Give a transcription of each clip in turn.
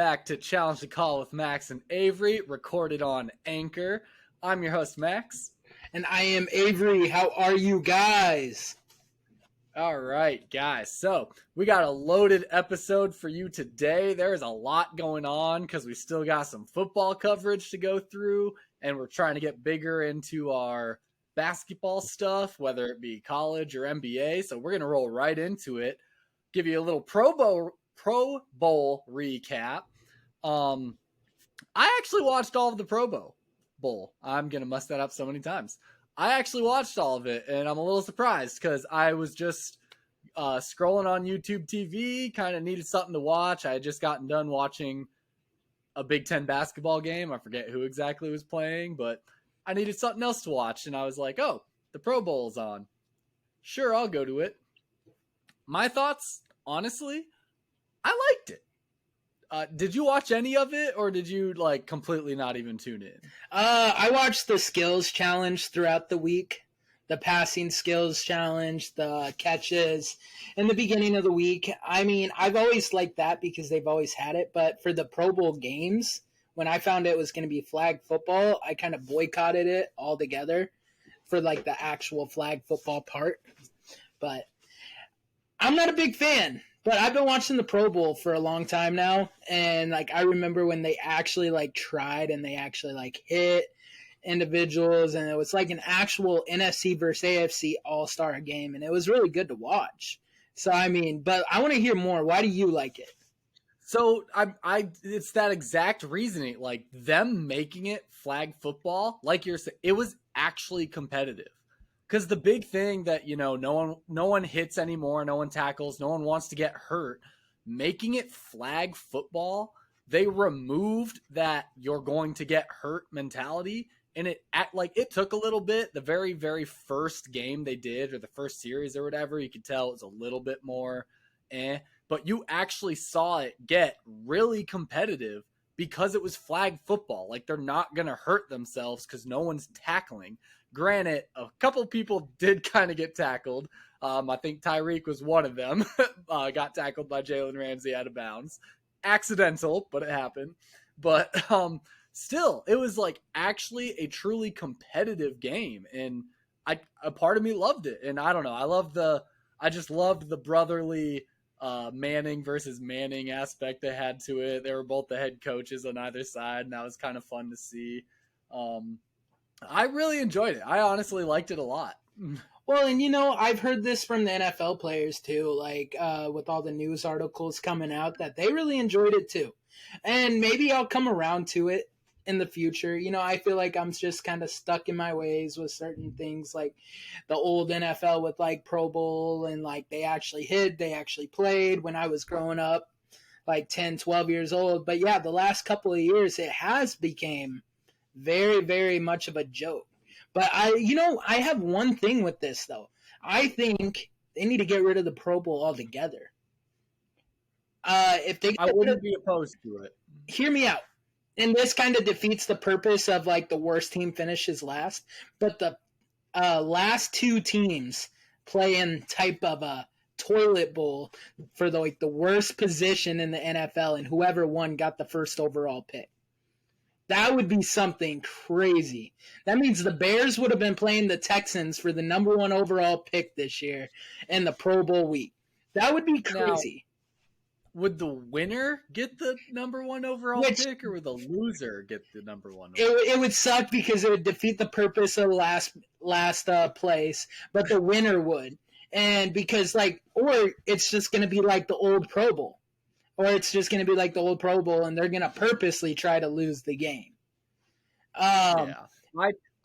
back to Challenge the Call with Max and Avery, recorded on Anchor. I'm your host, Max. And I am Avery. How are you guys? All right, guys. So we got a loaded episode for you today. There's a lot going on because we still got some football coverage to go through, and we're trying to get bigger into our basketball stuff, whether it be college or NBA. So we're going to roll right into it, give you a little Pro Bowl recap. I actually watched all of the Pro Bowl. I'm going to mess that up so many times. I actually watched all of it, and I'm a little surprised because I was just scrolling on YouTube TV, kind of needed something to watch. I had just gotten done watching a Big Ten basketball game. I forget who exactly was playing, but I needed something else to watch, and I was like, oh, the Pro Bowl's on. Sure, I'll go to it. My thoughts, honestly, I liked it. Did you watch any of it, or did you completely not even tune in? I watched the skills challenge throughout the week, the passing skills challenge, the catches in the beginning of the week. I mean, I've always liked that because they've always had it. But for the Pro Bowl games, when I found it was going to be flag football, I kind of boycotted it altogether for the actual flag football part. But I'm not a big fan. But I've been watching the Pro Bowl for a long time now, and I remember when they actually tried and they actually hit individuals, and it was an actual NFC versus AFC all-star game, and it was really good to watch. So I mean, but I want to hear more. Why do you like it? So it's that exact reasoning, them making it flag football, like you're saying, it was actually competitive. Because the big thing that, no one hits anymore, no one tackles, no one wants to get hurt. Making it flag football, they removed that you're going to get hurt mentality. And it took a little bit. The very, very first game they did, or the first series or whatever, you could tell it was a little bit more But you actually saw it get really competitive because it was flag football. They're not going to hurt themselves because no one's tackling. Granted, a couple people did kind of get tackled. I think Tyreek was one of them. Got tackled by Jalen Ramsey out of bounds. Accidental, but it happened. But still, it was actually a truly competitive game. And a part of me loved it. And I don't know. I just loved the brotherly Manning versus Manning aspect they had to it. They were both the head coaches on either side, and that was kind of fun to see. I really enjoyed it. I honestly liked it a lot. Well, and I've heard this from the NFL players too, with all the news articles coming out, that they really enjoyed it too. And maybe I'll come around to it in the future. I feel like I'm just kind of stuck in my ways with certain things, like the old NFL with Pro Bowl, and they actually hit, they actually played when I was growing up, 10, 12 years old. But yeah, the last couple of years, it has become very, very much of a joke. But I have one thing with this though. I think they need to get rid of the Pro Bowl altogether. If they, I wouldn't be opposed to it. Hear me out. And this kind of defeats the purpose of the worst team finishes last. But the last two teams play in type of a toilet bowl for the worst position in the NFL, and whoever won got the first overall pick. That would be something crazy. That means the Bears would have been playing the Texans for the number 1 overall pick this year in the Pro Bowl week. That would be crazy. Now, would the winner get the number 1 overall pick, or would the loser get the number 1 overall pick? It would suck because it would defeat the purpose of last place, but the winner would. And because or it's just going to be like the old Pro Bowl. Or it's just going to be like the old Pro Bowl, and they're going to purposely try to lose the game. Yeah.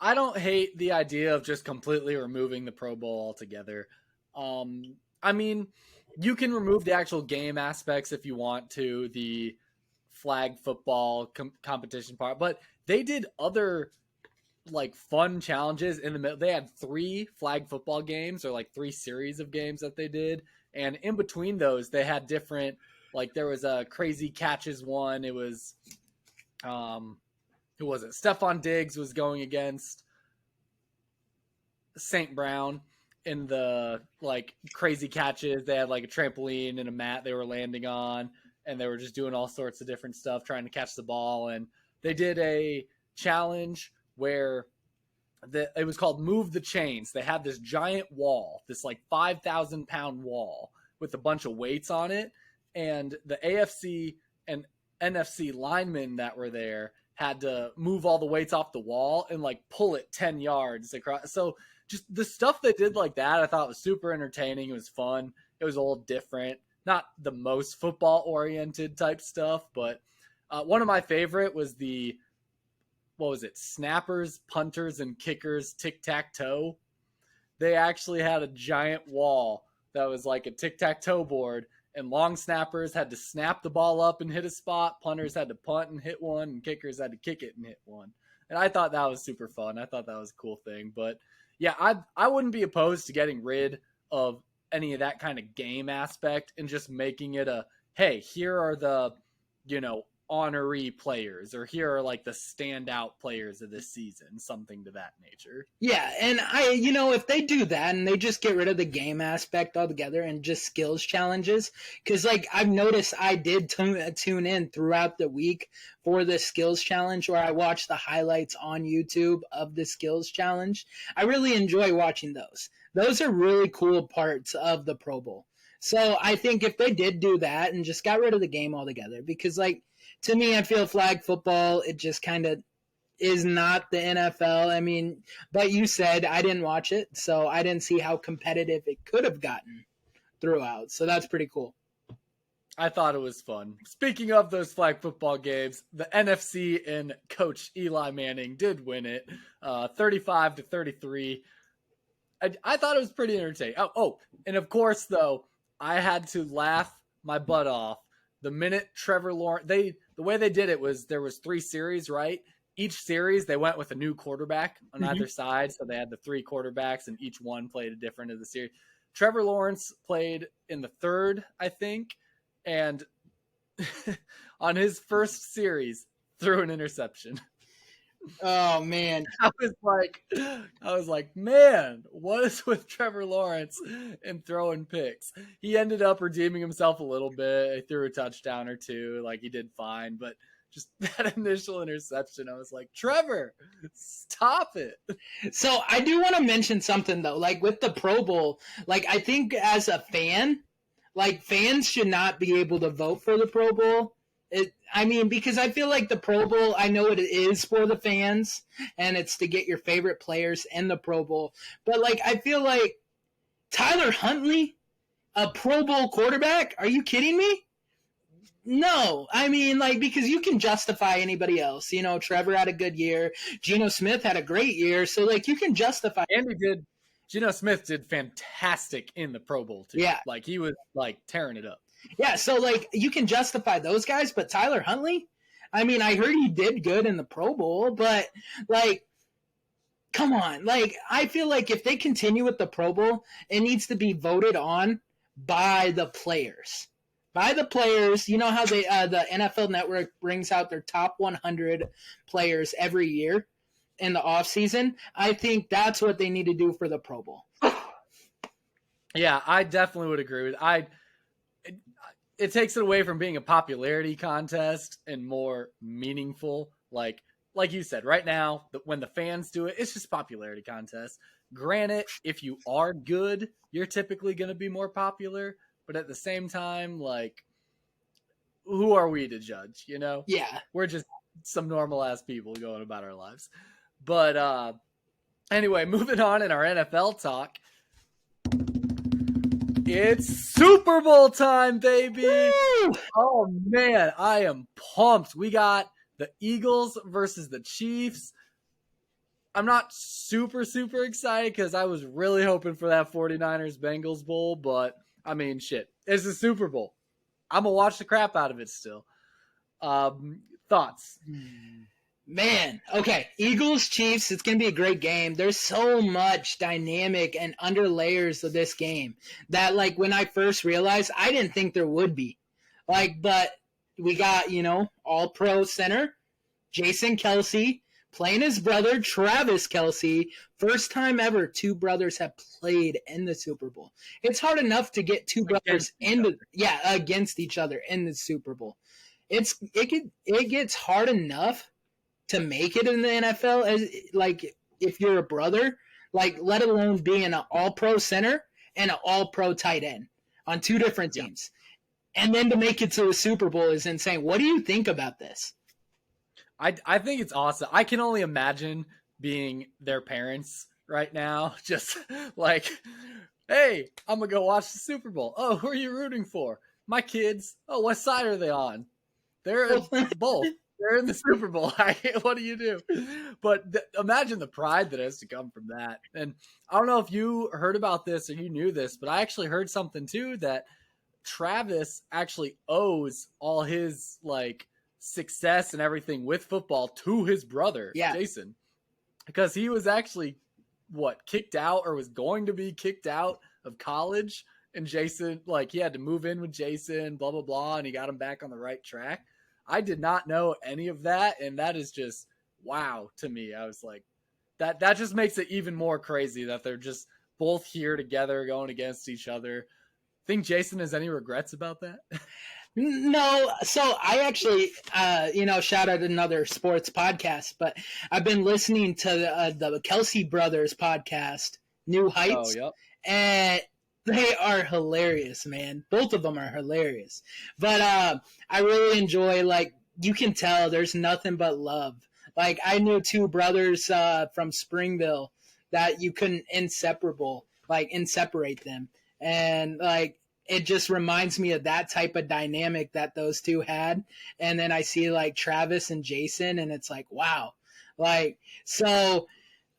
I don't hate the idea of just completely removing the Pro Bowl altogether. I mean, you can remove the actual game aspects if you want to, the flag football competition part, but they did other fun challenges in the middle. They had 3 flag football games, or 3 series of games that they did, and in between those, they had different. There was a crazy catches one. It was, who was it? Stephon Diggs was going against St. Brown in the crazy catches. They had a trampoline and a mat they were landing on. and they were just doing all sorts of different stuff, trying to catch the ball. And they did a challenge where it was called Move the Chains. They had this giant wall, this like 5,000 pound wall with a bunch of weights on it. And the AFC and NFC linemen that were there had to move all the weights off the wall and like pull it 10 yards across. So just the stuff they did like that, I thought was super entertaining. It was fun. It was a little different, not the most football oriented type stuff, but one of my favorite was snappers, punters, and kickers tic-tac-toe. They actually had a giant wall that was like a tic-tac-toe board, and long snappers had to snap the ball up and hit a spot, punters had to punt and hit one, and kickers had to kick it and hit one. And I thought that was super fun. I thought that was a cool thing. But yeah, I wouldn't be opposed to getting rid of any of that kind of game aspect and just making it hey, here are the, honorary players, or here are like the standout players of this season, something to that nature. Yeah, and if they do that and they just get rid of the game aspect altogether and just skills challenges, because like I've noticed I did tune in throughout the week for the skills challenge, where I watch the highlights on YouTube of the skills challenge. I really enjoy watching those. Those are really cool parts of the Pro Bowl. So I think if they did do that and just got rid of the game altogether, because like, to me, I feel flag football, it just kind of is not the NFL. I mean, but you said I didn't watch it, so I didn't see how competitive it could have gotten throughout. So that's pretty cool. I thought it was fun. Speaking of those flag football games, the NFC and Coach Eli Manning did win it, 35-33. I thought it was pretty entertaining. Oh, and of course, though, I had to laugh my butt off the minute Trevor Lawrence, the way they did it was there was 3 series, right? Each series they went with a new quarterback on either side. So they had the 3 quarterbacks and each one played a different of the series. Trevor Lawrence played in the 3rd, I think. And on his first series threw an interception. Oh man. I was like, man, what is with Trevor Lawrence and throwing picks? He ended up redeeming himself a little bit. He threw a touchdown or 2. Like, he did fine, but just that initial interception, I was like, Trevor, stop it. So I do want to mention something though, like with the Pro Bowl, like I think as a fan, like fans should not be able to vote for the Pro Bowl. Because I feel like the Pro Bowl, I know it is for the fans, and it's to get your favorite players in the Pro Bowl. But, like, I feel like Tyler Huntley, a Pro Bowl quarterback? Are you kidding me? No. I mean, like, because you can justify anybody else. Trevor had a good year. Geno Smith had a great year. So, like, you can justify. And he did. Geno Smith did fantastic in the Pro Bowl, too. Yeah. Like, he was, like, tearing it up. Yeah, so, like, you can justify those guys, but Tyler Huntley? I mean, I heard he did good in the Pro Bowl, but, like, come on. Like, I feel like if they continue with the Pro Bowl, it needs to be voted on by the players. By the players. You know how the NFL Network brings out their top 100 players every year in the offseason? I think that's what they need to do for the Pro Bowl. Yeah, I definitely would agree with it takes it away from being a popularity contest and more meaningful. Like you said, right now, when the fans do it, it's just popularity contest. Granted, if you are good, you're typically going to be more popular. But at the same time, like, who are we to judge, Yeah. We're just some normal-ass people going about our lives. But anyway, moving on in our NFL talk. It's Super Bowl time, baby! Woo! Oh, man, I am pumped. We got the Eagles versus the Chiefs. I'm not super, super excited because I was really hoping for that 49ers-Bengals Bowl, but, I mean, shit. It's a Super Bowl. I'm going to watch the crap out of it still. Thoughts? Man, okay, Eagles, Chiefs, it's going to be a great game. There's so much dynamic and under layers of this game that, like, when I first realized, I didn't think there would be. Like, but we got, all-pro center, Jason Kelce, playing his brother, Travis Kelce. First time ever two brothers have played in the Super Bowl. It's hard enough to get two brothers against each other in the Super Bowl. It gets hard enough to make it in the NFL as like if you're a brother, like let alone being an all-pro center and an all-pro tight end on two different teams. And then to make it to the Super Bowl is insane. What do you think about this? I think it's awesome. I can only imagine being their parents right now. Just like, hey, I'm going to go watch the Super Bowl. Oh, who are you rooting for? My kids. Oh, what side are they on? They're both. They're in the Super Bowl. What do you do? But imagine the pride that has to come from that. And I don't know if you heard about this or you knew this, but I actually heard something too that Travis actually owes all his like success and everything with football to his brother, Jason, because he was actually kicked out or was going to be kicked out of college. And Jason, like he had to move in with Jason, blah, blah, blah. And he got him back on the right track. I did not know any of that. And that is just wow to me. I was like, that just makes it even more crazy that they're just both here together going against each other. Think Jason has any regrets about that? No. So I actually, shout out another sports podcast, but I've been listening to the Kelce Brothers podcast, New Heights. Oh, yep. And they are hilarious, man. Both of them are hilarious. But I really enjoy, like, you can tell there's nothing but love. Like, I knew two brothers from Springville that you couldn't separate them. And, like, it just reminds me of that type of dynamic that those two had. And then I see, like, Travis and Jason, and it's like, wow. Like, so,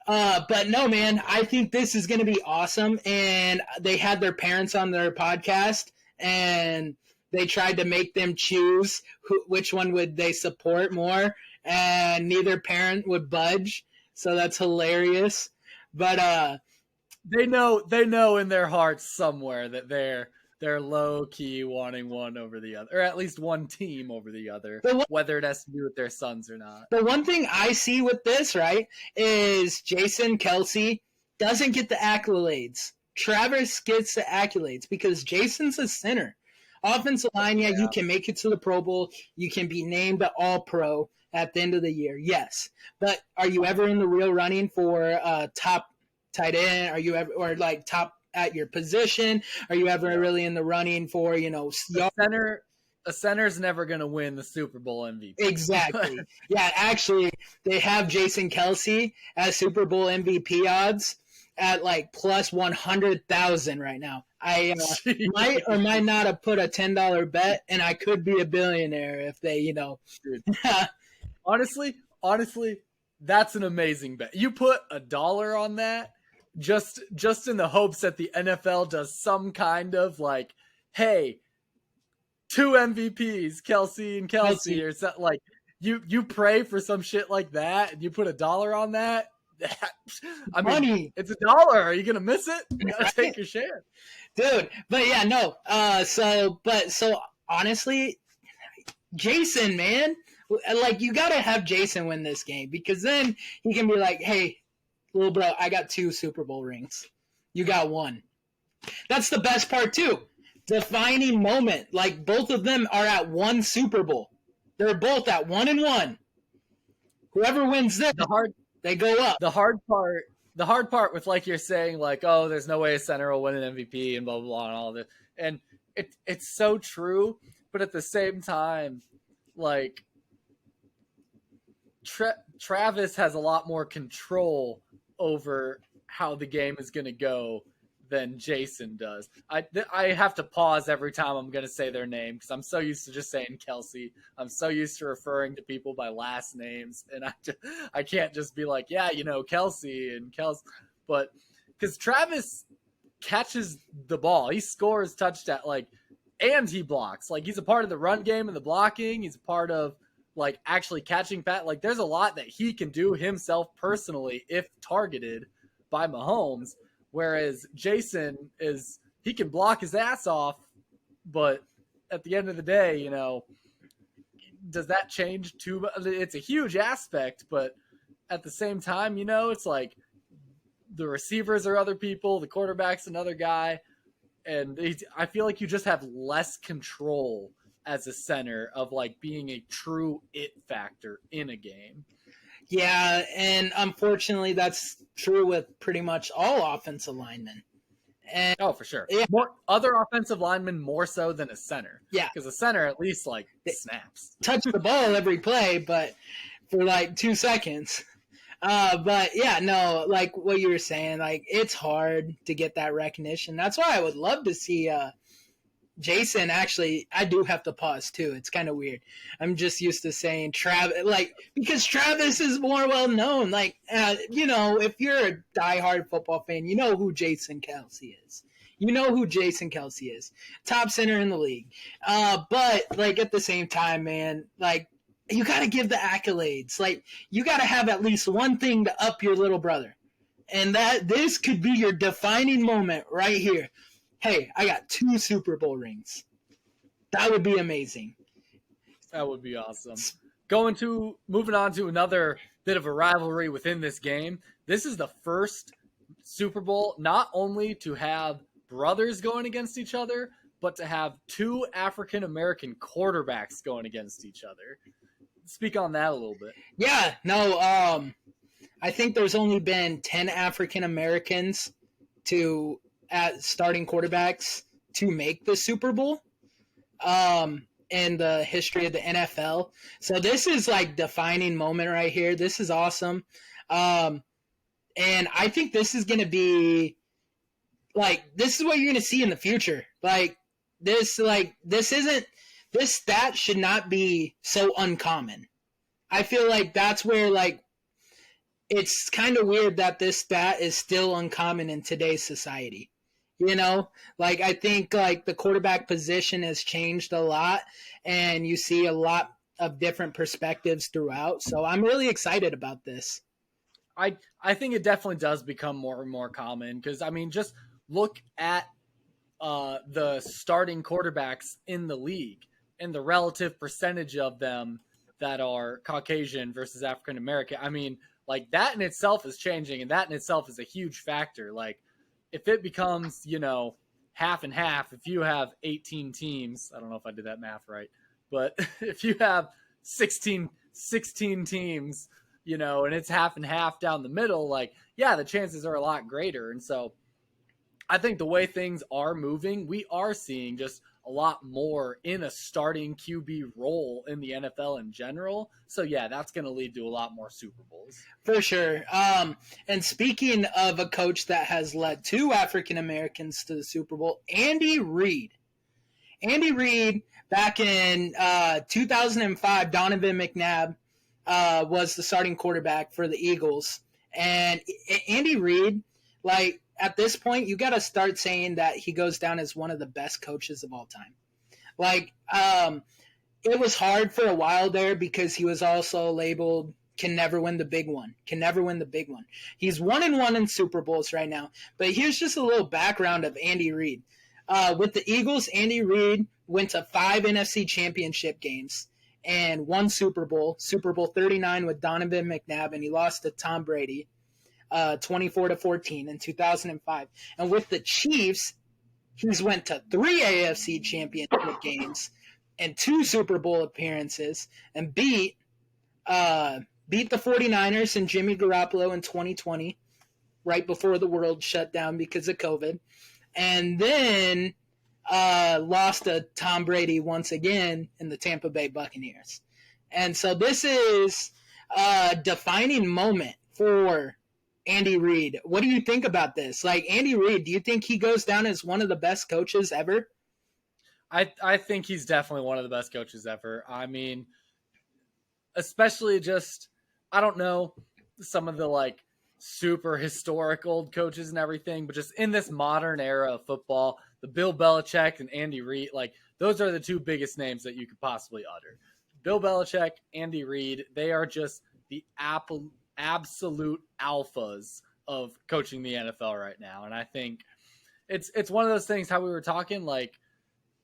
but no, man, I think this is going to be awesome. And they had their parents on their podcast, and they tried to make them choose which one would they support more. And neither parent would budge. So that's hilarious. But, they know in their hearts somewhere that they're low key wanting one over the other, or at least one team over the other, whether it has to do with their sons or not. The one thing I see with this, right, is Jason Kelce doesn't get the accolades. Travis gets the accolades because Jason's a center. Offensive line, you can make it to the Pro Bowl. You can be named the All-Pro at the end of the year, yes. But are you ever in the real running for top tight end? Are you ever, or like top at your position? Are you ever really in the running for, a center's never going to win the Super Bowl MVP. Exactly. Yeah, actually, they have Jason Kelce as Super Bowl MVP odds at like plus 100,000 right now. I might or might not have put a $10 bet, and I could be a billionaire if they, Honestly, that's an amazing bet. You put $1 on that, just in the hopes that the NFL does some kind of like, hey, 2 MVPs, Kelce and Kelce, or something. Like you pray for some shit like that, and you put $1 on that. I mean, money. It's $1. Are you gonna miss it? You gotta take your share, dude. But yeah, no. So honestly, Jason, man, like you gotta have Jason win this game because then he can be like, hey, little bro, I got 2 Super Bowl rings. You got 1. That's the best part too. Defining moment. Like both of them are at 1 Super Bowl. They're both at 1-1. Whoever wins this, they go up. The hard part with, like you're saying, like, oh, there's no way a center will win an MVP and blah, blah, blah, and all this. And it's so true. But at the same time, like, Travis has a lot more control over how the game is going to go than Jason does. I have to pause every time I'm going to say their name because I'm so used to just saying Kelce. I'm so used to referring to people by last names, and I can't just be like, yeah, Kelce and Kelce. But because Travis catches the ball, he scores touchdown, like, and he blocks. Like, he's a part of the run game and the blocking. He's a part of, like, actually catching like, there's a lot that he can do himself personally if targeted by Mahomes. Whereas Jason he can block his ass off, but at the end of the day, does that change too much? It's a huge aspect, but at the same time, it's like the receivers are other people, the quarterback's another guy, and I feel like you just have less control as a center of like being a true it factor in a game. Yeah, and unfortunately, that's true with pretty much all offensive linemen. And oh, for sure. Yeah. More other offensive linemen more so than a center. Yeah, because a center at least like snaps, touch the ball every play, but for like 2 seconds. But yeah, no, like what you were saying, like it's hard to get that recognition. That's why I would love to see Jason. Actually, I do have to pause too. It's kind of weird. I'm just used to saying Travis, like because Travis is more well known. Like if you're a diehard football fan, you know who Jason Kelce is. You know who Jason Kelce is, top center in the league. But like at the same time, man, like you got to give the accolades. Like you got to have at least one thing to up your little brother, and that this could be your defining moment right here. Hey, I got 2 Super Bowl rings. That would be amazing. That would be awesome. Moving on to another bit of a rivalry within this game. This is the first Super Bowl not only to have brothers going against each other, but to have 2 African American quarterbacks going against each other. Speak on that a little bit. Yeah, no, I think there's only been 10 African Americans at starting quarterbacks to make the Super Bowl in the history of the NFL. So this is like defining moment right here. This is awesome. And I think this is going to be this is what you're going to see in the future. This stat should not be so uncommon. I feel like that's where it's kind of weird that this stat is still uncommon in today's society. I think the quarterback position has changed a lot, and you see a lot of different perspectives throughout. So I'm really excited about this. I think it definitely does become more and more common because, I mean, just look at the starting quarterbacks in the league and the relative percentage of them that are Caucasian versus African American. I mean, that in itself is changing, and that in itself is a huge factor. If it becomes, half and half, if you have 18 teams, I don't know if I did that math right, but if you have 16 teams, and it's half and half down the middle, the chances are a lot greater. And so I think the way things are moving, we are seeing just a lot more in a starting QB role in the NFL in general. So yeah, that's going to lead to a lot more Super Bowls. For sure. And speaking of a coach that has led 2 African Americans to the Super Bowl, Andy Reid. Andy Reid, back in 2005, Donovan McNabb was the starting quarterback for the Eagles. And Andy Reid, at this point, you got to start saying that he goes down as one of the best coaches of all time. It was hard for a while there because he was also labeled can never win the big one. He's 1-1 in Super Bowls right now. But here's just a little background of Andy Reid. With the Eagles, Andy Reid went to 5 NFC championship games and 1 Super Bowl, Super Bowl 39 with Donovan McNabb, and he lost to Tom Brady. 24-14 in 2005. And with the Chiefs, he's went to 3 AFC championship games and 2 Super Bowl appearances and beat the 49ers and Jimmy Garoppolo in 2020, right before the world shut down because of COVID. And then lost to Tom Brady once again in the Tampa Bay Buccaneers. And so this is a defining moment for Andy Reid. What do you think about this? Andy Reid, do you think he goes down as one of the best coaches ever? I think he's definitely one of the best coaches ever. I mean, especially just, I don't know, some of the super historic old coaches and everything, but just in this modern era of football, the Bill Belichick and Andy Reid, those are the 2 biggest names that you could possibly utter. Bill Belichick, Andy Reid, they are just the absolute alphas of coaching the NFL right now. And I think it's one of those things, how we were talking,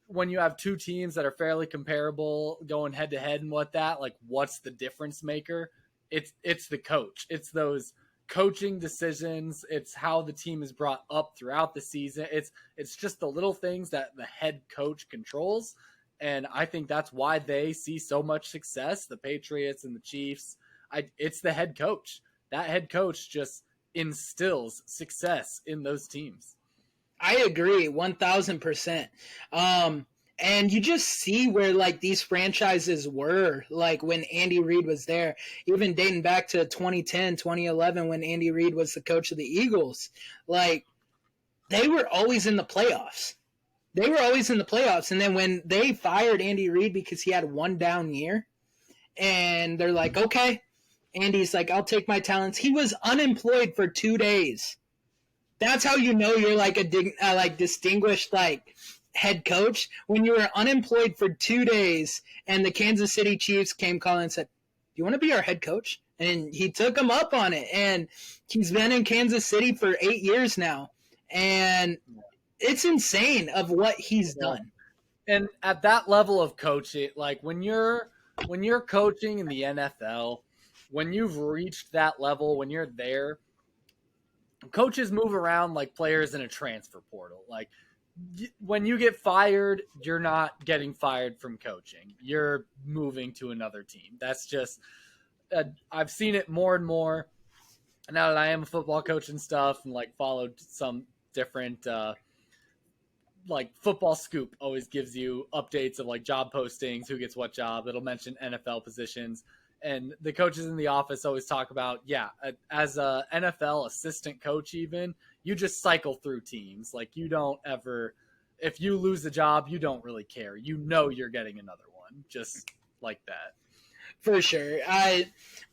when you have 2 teams that are fairly comparable going head to head and what's the difference maker? it's the coach. It's those coaching decisions. It's how the team is brought up throughout the season. It's just the little things that the head coach controls. And I think that's why they see so much success, the Patriots and the Chiefs. It's the head coach. That head coach just instills success in those teams. I agree 1,000%. And you just see where like these franchises were like when Andy Reid was there, even dating back to 2010, 2011 when Andy Reid was the coach of the Eagles. Like they were always in the playoffs. And then when they fired Andy Reid because he had one down year, and they're like, okay, Andy's like, I'll take my talents. He was unemployed for 2 days. That's how you know you're like a distinguished like head coach, when you were unemployed for 2 days and the Kansas City Chiefs came calling and said, do you want to be our head coach? And he took him up on it. And he's been in Kansas City for 8 years now. And it's insane of what he's done. And at that level of coaching, like when you're coaching in the NFL, when you've reached that level, when you're there, coaches move around like players in a transfer portal. Like when you get fired, you're not getting fired from coaching. You're moving to another team. That's just I've seen it more and more now that I am a football coach and stuff, and like followed some different like Football Scoop always gives you updates of like job postings, who gets what job. It'll mention NFL positions. And the coaches in the office always talk about, as a NFL assistant coach, even, you just cycle through teams. Like you don't ever, if you lose a job, you don't really care. You know you're getting another one, just like that. For sure.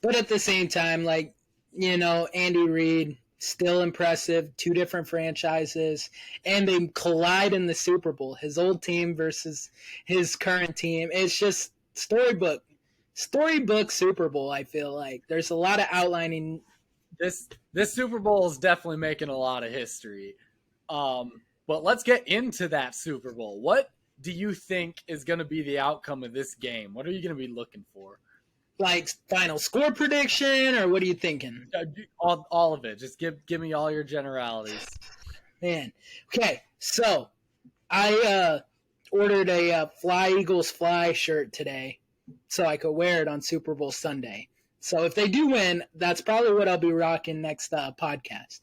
But at the same time, like, Andy Reid, still impressive, 2 different franchises, and they collide in the Super Bowl, his old team versus his current team. It's just storybook Super Bowl. I feel like there's a lot of outlining. This Super Bowl is definitely making a lot of history. But let's get into that Super Bowl. What do you think is going to be the outcome of this game? What are you going to be looking for? Like final score prediction, or what are you thinking? All of it. Just give me all your generalities. Man. Okay, so I ordered a Fly Eagles Fly shirt today, so I could wear it on Super Bowl Sunday. So if they do win, that's probably what I'll be rocking next podcast.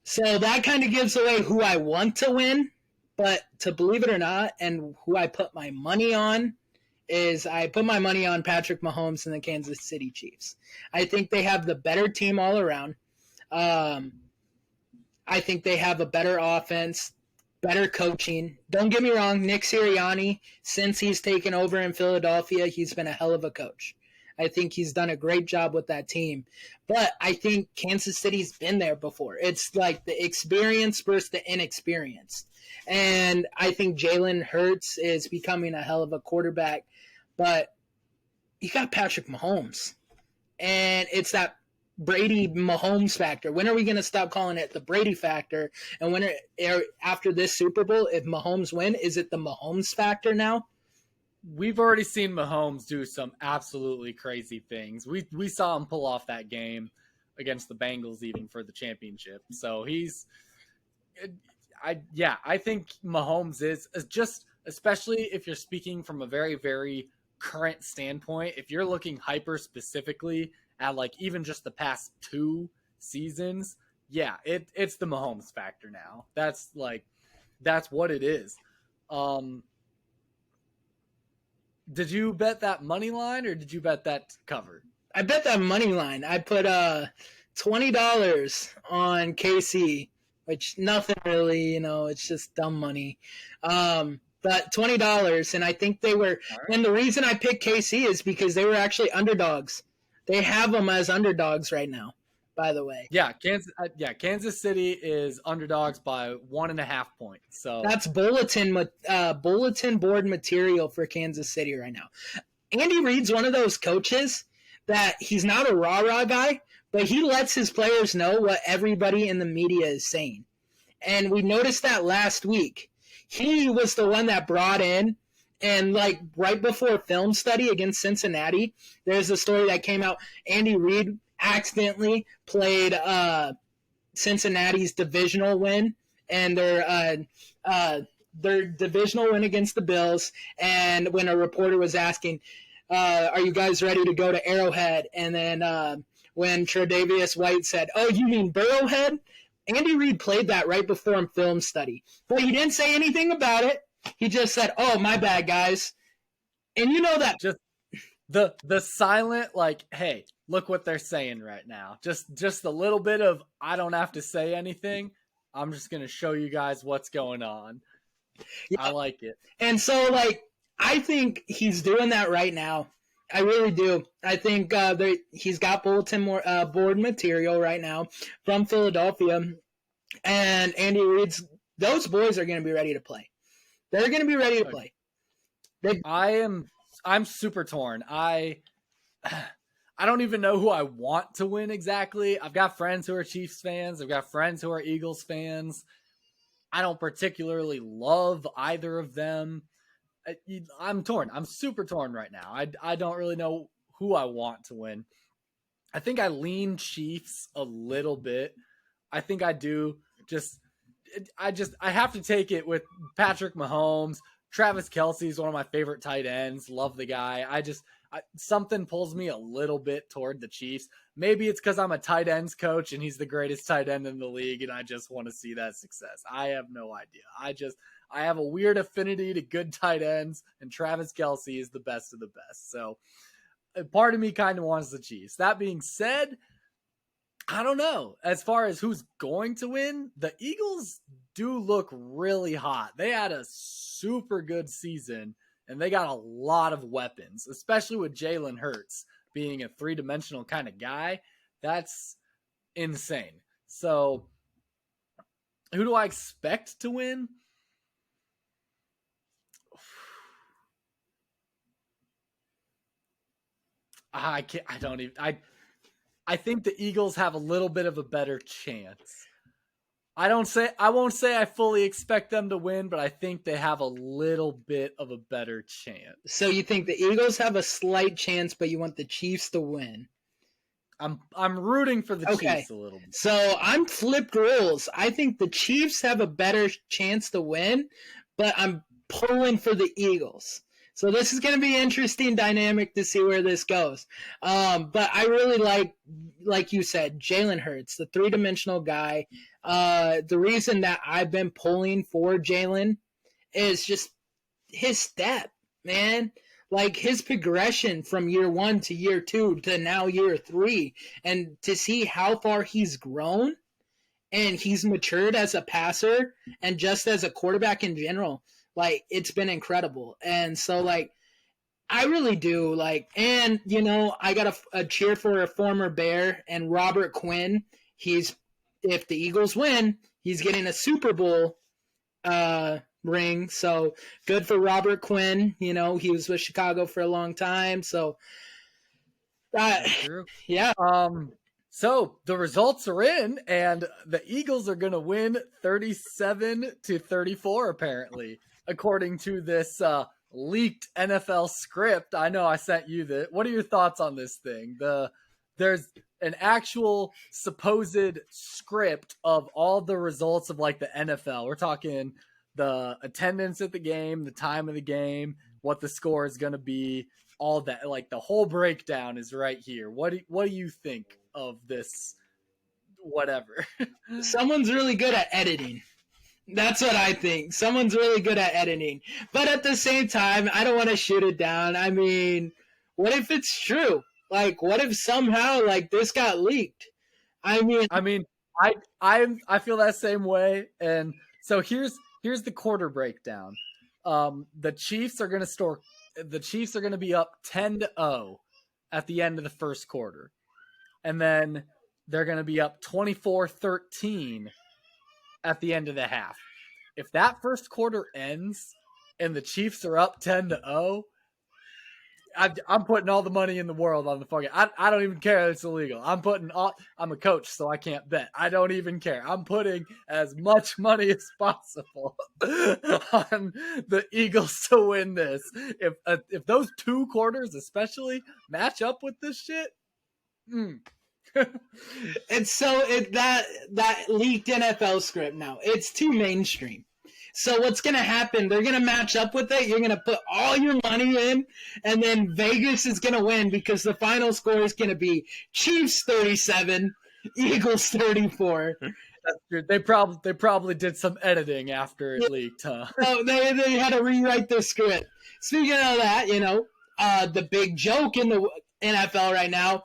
So that kind of gives away who I want to win, but to believe it or not, and who I put my money on, is I put my money on Patrick Mahomes and the Kansas City Chiefs. I think they have the better team all around. I think they have a better offense, better coaching. Don't get me wrong, Nick Sirianni, since he's taken over in Philadelphia, he's been a hell of a coach. I think he's done a great job with that team. But I think Kansas City's been there before. It's like the experience versus the inexperience. And I think Jalen Hurts is becoming a hell of a quarterback. But you got Patrick Mahomes. And it's that Brady Mahomes factor. When are we going to stop calling it the Brady factor? And after this Super Bowl, if Mahomes win, is it the Mahomes factor now? We've already seen Mahomes do some absolutely crazy things. We saw him pull off that game against the Bengals even for the championship. So I think Mahomes is just, especially if you're speaking from a very, very current standpoint, if you're looking hyper specifically at like even just the past 2 seasons, it's the Mahomes factor now. That's what it is. Did you bet that money line or did you bet that cover? I bet that money line. I put $20 on KC, which nothing really, it's just dumb money. But $20, and I think they were. Right. And the reason I picked KC is because they were actually underdogs. They have them as underdogs right now, by the way. Yeah, Kansas City is underdogs by 1.5 points. So that's bulletin board material for Kansas City right now. Andy Reid's one of those coaches that he's not a rah-rah guy, but he lets his players know what everybody in the media is saying. And we noticed that last week. He was the one that brought in And like right before film study against Cincinnati, there's a story that came out. Andy Reid accidentally played Cincinnati's divisional win and their divisional win against the Bills. And when a reporter was asking, "Are you guys ready to go to Arrowhead?" and then when Tre'Davious White said, "Oh, you mean Burrowhead?" Andy Reid played that right before in film study, but he didn't say anything about it. He just said, "Oh, my bad, guys." And you know that just the silent, like, hey, look what they're saying right now. Just a little bit of, I don't have to say anything. I'm just gonna show you guys what's going on. Yeah. I like it. And so, like, I think he's doing that right now. I really do. I think he's got bulletin board material right now from Philadelphia, and Andy Reid's. Those boys are going to be ready to play. They're going to be ready to play. I'm super torn. I don't even know who I want to win exactly. I've got friends who are Chiefs fans. I've got friends who are Eagles fans. I don't particularly love either of them. I'm torn. I'm super torn right now. I don't really know who I want to win. I think I lean Chiefs a little bit. I think I do. I have to take it with Patrick Mahomes. Travis Kelce is one of my favorite tight ends. Love the guy. Something pulls me a little bit toward the Chiefs. Maybe it's because I'm a tight ends coach and he's the greatest tight end in the league, and I just want to see that success. I have no idea. I have a weird affinity to good tight ends, and Travis Kelce is the best of the best. So part of me kind of wants the Chiefs. That being said, I don't know. As far as who's going to win, the Eagles do look really hot. They had a super good season, and they got a lot of weapons, especially with Jalen Hurts being a three-dimensional kind of guy. That's insane. So who do I expect to win? I think the Eagles have a little bit of a better chance. I won't say I fully expect them to win, but I think they have a little bit of a better chance. So you think the Eagles have a slight chance, but you want the Chiefs to win? I'm rooting for the Chiefs a little bit. So I'm flipped rules. I think the Chiefs have a better chance to win, but I'm pulling for the Eagles. So this is going to be an interesting dynamic to see where this goes. But I really like you said, Jalen Hurts, the three-dimensional guy. The reason that I've been pulling for Jalen is just his step, man. Like his progression from year 1 to year 2 to now year 3, and to see how far he's grown and he's matured as a passer and just as a quarterback in general. Like, it's been incredible. And so, like, I really do. Like, and, you know, I got a cheer for a former Bear and Robert Quinn. If the Eagles win, he's getting a Super Bowl ring. So good for Robert Quinn. You know, he was with Chicago for a long time. So, yeah. So the results are in, and the Eagles are going to win 37-34, apparently, according to this leaked NFL script. I know I sent you that. What are your thoughts on this thing? There's an actual supposed script of all the results of like the NFL. We're talking the attendance at the game, the time of the game, what the score is going to be, all that. Like the whole breakdown is right here. What do you think of this? Whatever. Someone's really good at editing. That's what I think. Someone's really good at editing. But at the same time, I don't want to shoot it down. I mean, what if it's true? Like, what if somehow like this got leaked? I mean, I feel that same way. And so here's the quarter breakdown. The Chiefs are going to be up 10-0 at the end of the first quarter. And then they're going to be up 24-13 at the end of the half. If that first quarter ends and the Chiefs are up 10-0, I'm putting all the money in the world on the fucking. I don't even care. It's illegal. I'm a coach, so I can't bet. I don't even care. I'm putting as much money as possible on the Eagles to win this. If those 2 quarters especially match up with this shit. And so that leaked NFL script now, it's too mainstream. So what's going to happen, they're going to match up with it. You're going to put all your money in, and then Vegas is going to win because the final score is going to be Chiefs 37, Eagles 34. That's true. They probably did some editing after it leaked, huh? So they had to rewrite the script. Speaking of that, the big joke in the NFL right now,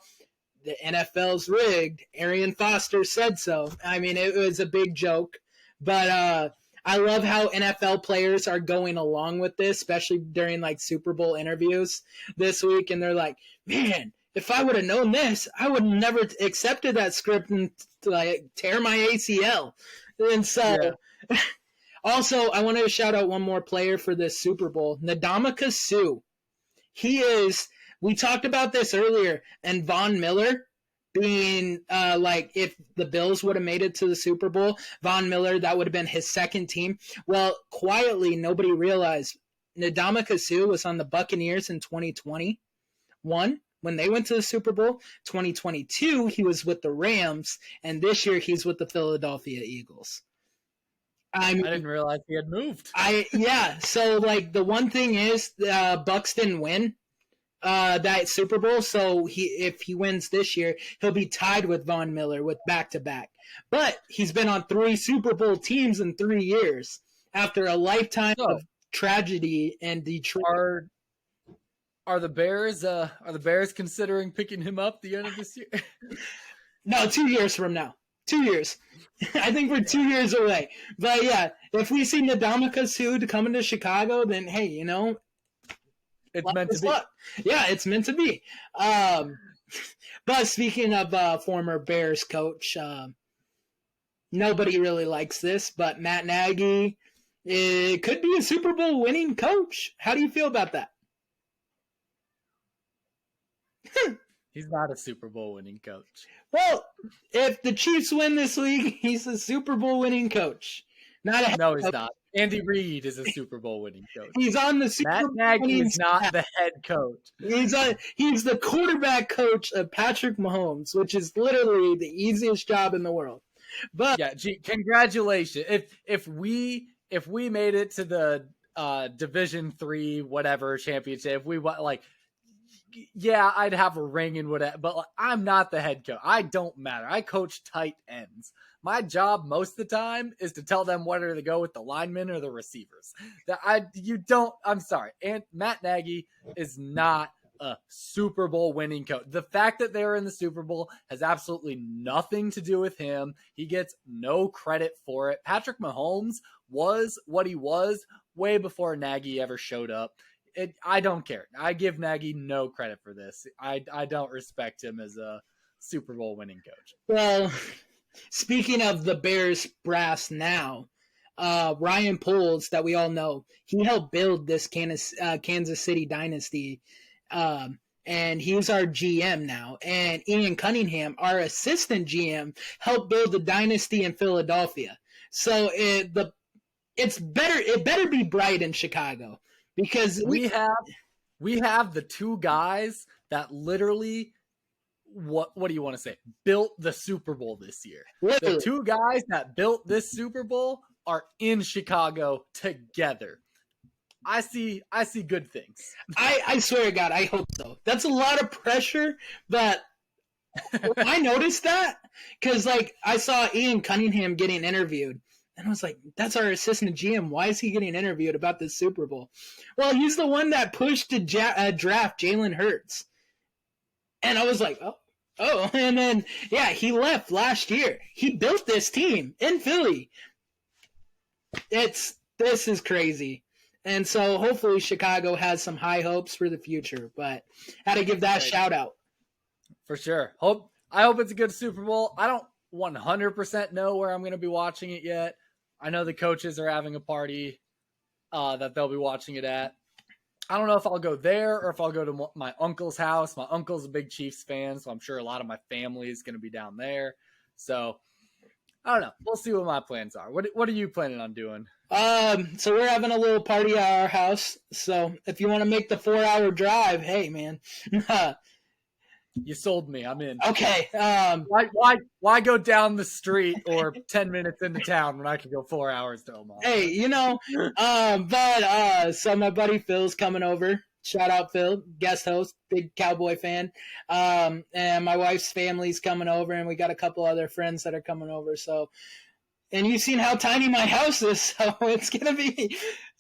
the NFL's rigged. Arian Foster said so. I mean, it was a big joke, but I love how NFL players are going along with this, especially during like Super Bowl interviews this week. And they're like, man, if I would have known this, I would have never accepted that script and like tear my ACL. And so also, I wanted to shout out one more player for this Super Bowl, Ndamukong Suh. We talked about this earlier, and Von Miller being if the Bills would have made it to the Super Bowl, Von Miller, that would have been his second team. Well, quietly, nobody realized Ndamukong Suh was on the Buccaneers in 2021 when they went to the Super Bowl. 2022, he was with the Rams, and this year he's with the Philadelphia Eagles. I didn't realize he had moved. So like the one thing is, Bucks didn't win that Super Bowl, so if he wins this year, he'll be tied with Von Miller with back-to-back. But he's been on 3 Super Bowl teams in 3 years after a lifetime of tragedy in Detroit. Are the Bears considering picking him up the end of this year? No, 2 years from now. 2 years. I think we're 2 years away. But yeah, if we see Ndamukong Suh coming to Chicago, then hey, it's meant to be. Yeah, it's meant to be. But speaking of former Bears coach, nobody really likes this, but Matt Nagy, it could be a Super Bowl winning coach. How do you feel about that? He's not a Super Bowl winning coach. Well, if the Chiefs win this week, he's a Super Bowl winning coach. No, he's not. Andy Reid is a Super Bowl winning coach. He's on the Super Bowl. Matt Nagy is not the head coach. He's the quarterback coach of Patrick Mahomes, which is literally the easiest job in the world. But yeah, congratulations. If we made it to the Division III whatever championship, if we I'd have a ring and whatever, but I'm not the head coach. I don't matter. I coach tight ends. My job most of the time is to tell them whether to go with the linemen or the receivers. I'm sorry. And Matt Nagy is not a Super Bowl winning coach. The fact that they're in the Super Bowl has absolutely nothing to do with him. He gets no credit for it. Patrick Mahomes was what he was way before Nagy ever showed up. I don't care. I give Nagy no credit for this. I don't respect him as a Super Bowl winning coach. Well, speaking of the Bears brass now, Ryan Poles, that we all know, he helped build this Kansas City dynasty, and he's our GM now. And Ian Cunningham, our assistant GM, helped build the dynasty in Philadelphia. So it better be bright in Chicago. Because we have the 2 guys that literally, what do you want to say, built the Super Bowl this year. Literally. The 2 guys that built this Super Bowl are in Chicago together. I see good things. I swear to God, I hope so. That's a lot of pressure, but I noticed that because I saw Ian Cunningham getting interviewed. And I was like, that's our assistant GM. Why is he getting interviewed about this Super Bowl? Well, he's the one that pushed to draft Jalen Hurts. And I was like, oh. And then, he left last year. He built this team in Philly. This is crazy. And so hopefully Chicago has some high hopes for the future. But had to give that shout out. For sure. I hope it's a good Super Bowl. I don't 100% know where I'm going to be watching it yet. I know the coaches are having a party that they'll be watching it at. I don't know if I'll go there or if I'll go to my uncle's house. My uncle's a big Chiefs fan, so I'm sure a lot of my family is going to be down there. So I don't know. We'll see what my plans are. What are you planning on doing? So we're having a little party at our house. So if you want to make the 4-hour drive, hey man. You sold me. I'm in. Okay. Why go down the street or 10 minutes into town when I could go 4 hours to Omaha? Hey, so my buddy Phil's coming over. Shout out Phil, guest host, big Cowboy fan. And my wife's family's coming over, and we got a couple other friends that are coming over. So, and you've seen how tiny my house is, so it's gonna be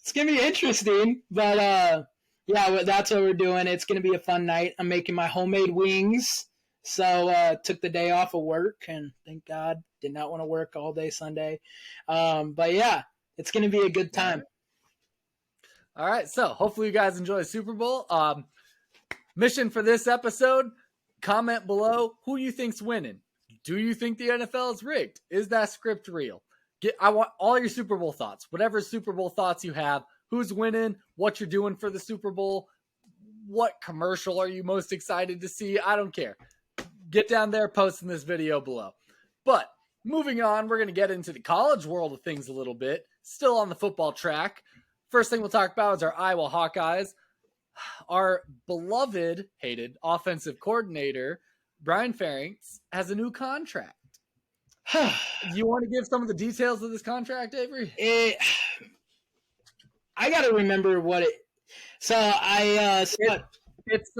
interesting. But yeah, that's what we're doing. It's gonna be a fun night. I'm making my homemade wings. So took the day off of work, and thank God, did not want to work all day Sunday. But yeah, it's gonna be a good time. All right, so hopefully you guys enjoy the Super Bowl. Mission for this episode, comment below who you think's winning. Do you think the NFL is rigged? Is that script real? I want all your Super Bowl thoughts. Whatever Super Bowl thoughts you have, who's winning, what you're doing for the Super Bowl, what commercial are you most excited to see? I don't care. Get down there, post in this video below. But moving on, we're going to get into the college world of things a little bit. Still on the football track. First thing we'll talk about is our Iowa Hawkeyes. Our beloved, hated offensive coordinator, Brian Ferentz, has a new contract. You want to give some of the details of this contract, Avery? I got to remember what it. So it's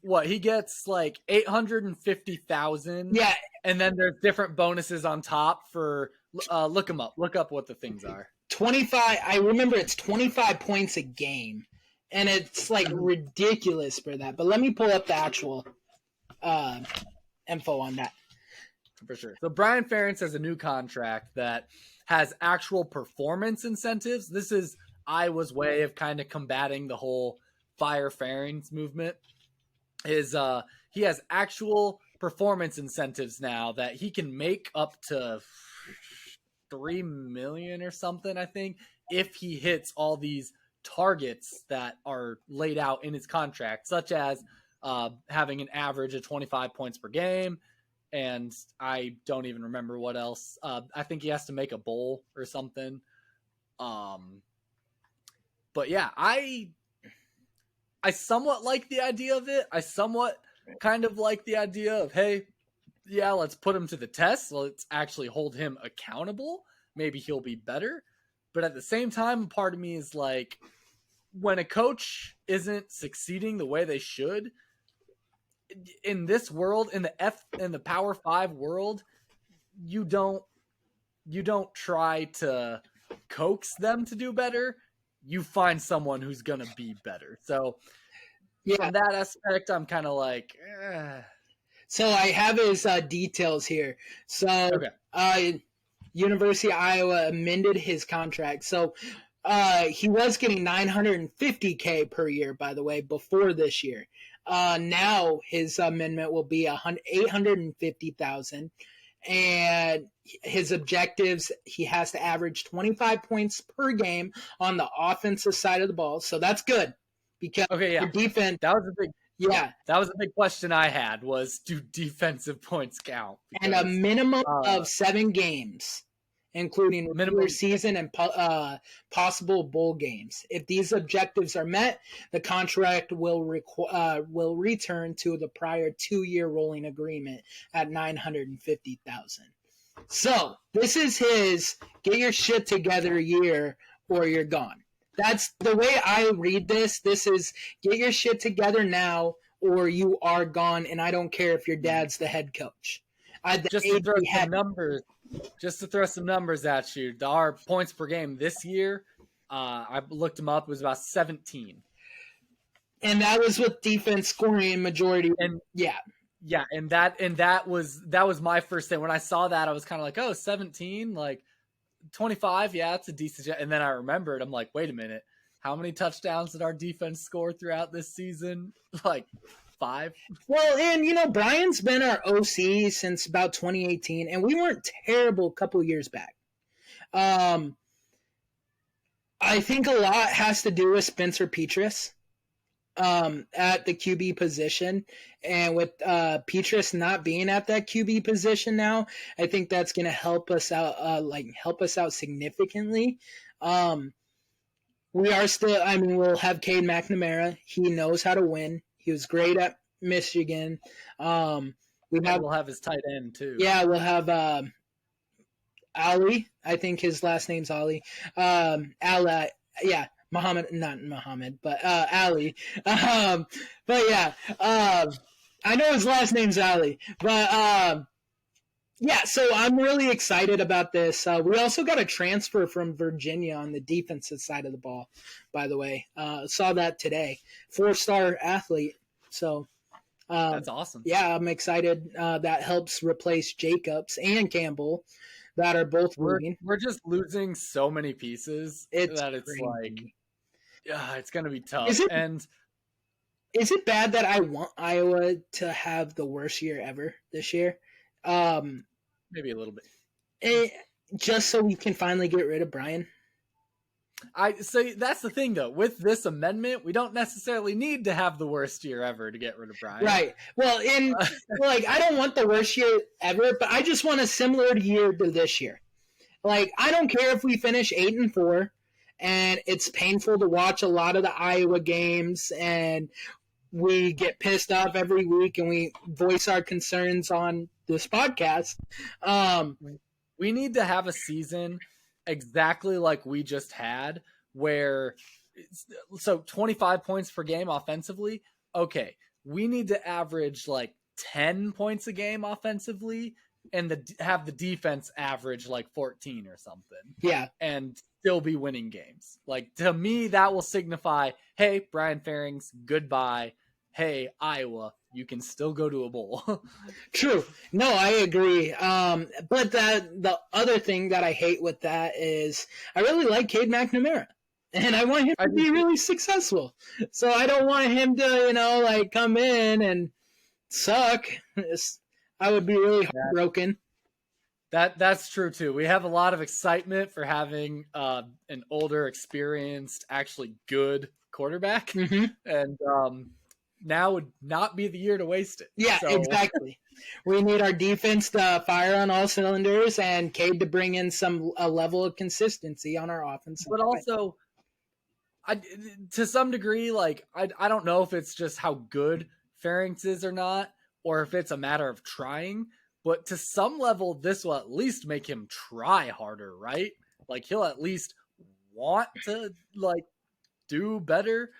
what he gets like $850,000. Yeah, and then there's different bonuses on top for. Look them up. Look up what the things are. 25. I remember it's 25 points a game, and it's like ridiculous for that. But let me pull up the actual info on that. For sure. So Brian Ferentz has a new contract that has actual performance incentives. This is Iowa's way of kind of combating the whole fire Ferentz movement. He has actual performance incentives now that he can make up to $3 million or something, I think, if he hits all these targets that are laid out in his contract, such as having an average of 25 points per game. And I don't even remember what else. I think he has to make a bowl or something. But yeah, I somewhat like the idea of it. I somewhat kind of like the idea of, hey, yeah, let's put him to the test. Let's actually hold him accountable. Maybe he'll be better. But at the same time, part of me is like, when a coach isn't succeeding the way they should, in this world, in the Power 5 world, you don't try to coax them to do better. You find someone who's going to be better. So yeah, in that aspect, I'm kind of like, So I have his details here. So University of Iowa amended his contract. So he was getting $950K per year, by the way, before this year. Now his amendment will be $850,000, and his objectives, he has to average 25 points per game on the offensive side of the ball. So that's good because your defense. That was a big question I had, was, do defensive points count? Because, and a minimum of 7 games, including regular season and possible bowl games. If these objectives are met, the contract will return to the prior 2-year rolling agreement at $950,000. So this is his get your shit together year, or you're gone. That's the way I read this. This is get your shit together now, or you are gone, and I don't care if your dad's the head coach. Just to throw some numbers at you, our points per game this year, I looked them up, it was about 17. And that was with defense scoring majority. And yeah, and that was my first thing. When I saw that, I was kind of like, oh, 17, like 25, yeah, it's a decent. And then I remembered, I'm like, wait a minute, how many touchdowns did our defense score throughout this season? Like 5. Well, and Brian's been our OC since about 2018, and we weren't terrible a couple years back. I think a lot has to do with Spencer Petras. at the QB position, and with Petrus not being at that QB position now, I think that's going to help us out, significantly. We are still, we'll have Cade McNamara. He knows how to win. He was great at Michigan. We'll have his tight end too. Yeah, we'll have Ali. I think his last name's Ali. Ali. Yeah, Muhammad, not Muhammad, but Ali. But yeah, I know his last name's Ali. But yeah, so I'm really excited about this. We also got a transfer from Virginia on the defensive side of the ball, by the way. Saw that today. 4-star athlete. So that's awesome. Yeah, I'm excited. That helps replace Jacobs and Campbell that are both moving. We're just losing so many pieces it's crazy. Like, yeah, it's going to be tough. Is it bad that I want Iowa to have the worst year ever this year? Maybe a little bit. Just so we can finally get rid of Brian. So that's the thing, though. With this amendment, we don't necessarily need to have the worst year ever to get rid of Brian. Right. Well, I don't want the worst year ever, but I just want a similar year to this year. Like, I don't care if we finish 8-4, and it's painful to watch a lot of the Iowa games, and we get pissed off every week, and we voice our concerns on this podcast. We need to have a season exactly like we just had, where 25 points per game offensively. Okay, we need to average like 10 points a game offensively, and have the defense average like 14 or something. Yeah, and still be winning games. Like, to me, that will signify, hey, Brian Ferentz, goodbye. Hey, Iowa, you can still go to a bowl. True. No, I agree. But the other thing that I hate with that is I really like Cade McNamara, and I want him to be really successful. So I don't want him to, come in and suck. I would be really heartbroken. That's true too. We have a lot of excitement for having an older, experienced, actually good quarterback, mm-hmm. and now would not be the year to waste it. Yeah, exactly. We need our defense to fire on all cylinders, and Cade to bring in a level of consistency on our offense. But also, to some degree, I don't know if it's just how good Ferentz is or not, or if it's a matter of trying. But to some level, this will at least make him try harder, right? Like, he'll at least want to do better.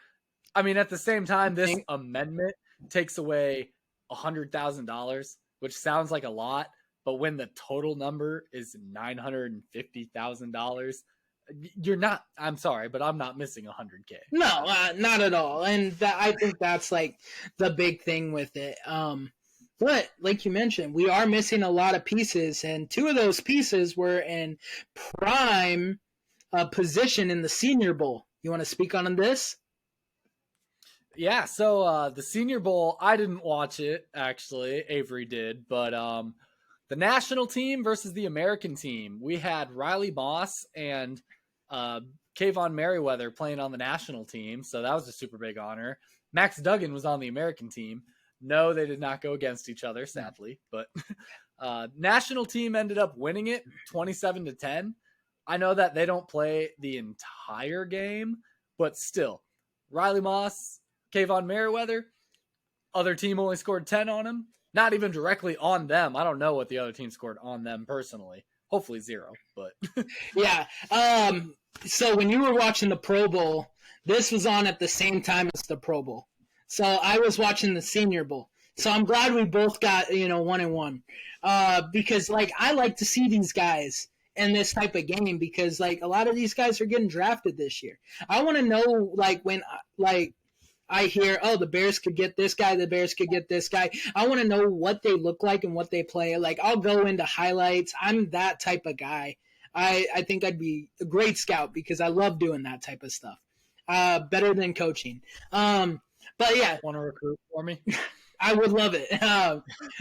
I mean, at the same time, this amendment takes away $100,000, which sounds like a lot, but when the total number is $950,000, you're not. I'm sorry, but I'm not missing $100K. No, not at all. And I think that's the big thing with it. But like you mentioned, we are missing a lot of pieces, and two of those pieces were in prime position in the Senior Bowl. You want to speak on this? Yeah, so the Senior Bowl, I didn't watch it, actually. Avery did. But the national team versus the American team, we had Riley Moss and Kayvon Merriweather playing on the national team, so that was a super big honor. Max Duggan was on the American team. No, they did not go against each other, sadly. But national team ended up winning it 27-10. I know that they don't play the entire game, but still, Riley Moss, Kayvon Merriweather, other team only scored 10 on him. Not even directly on them. I don't know what the other team scored on them personally. Hopefully 0, but yeah. So when you were watching the Pro Bowl, this was on at the same time as the Pro Bowl. So I was watching the Senior Bowl. So I'm glad we both got 1-1. Because I like to see these guys in this type of game, because a lot of these guys are getting drafted this year. I want to know when I hear, oh, the Bears could get this guy, the Bears could get this guy. I want to know what they look like and what they play. I'll go into highlights. I'm that type of guy. I think I'd be a great scout because I love doing that type of stuff. Better than coaching. But yeah. Want to recruit for me? I would love it.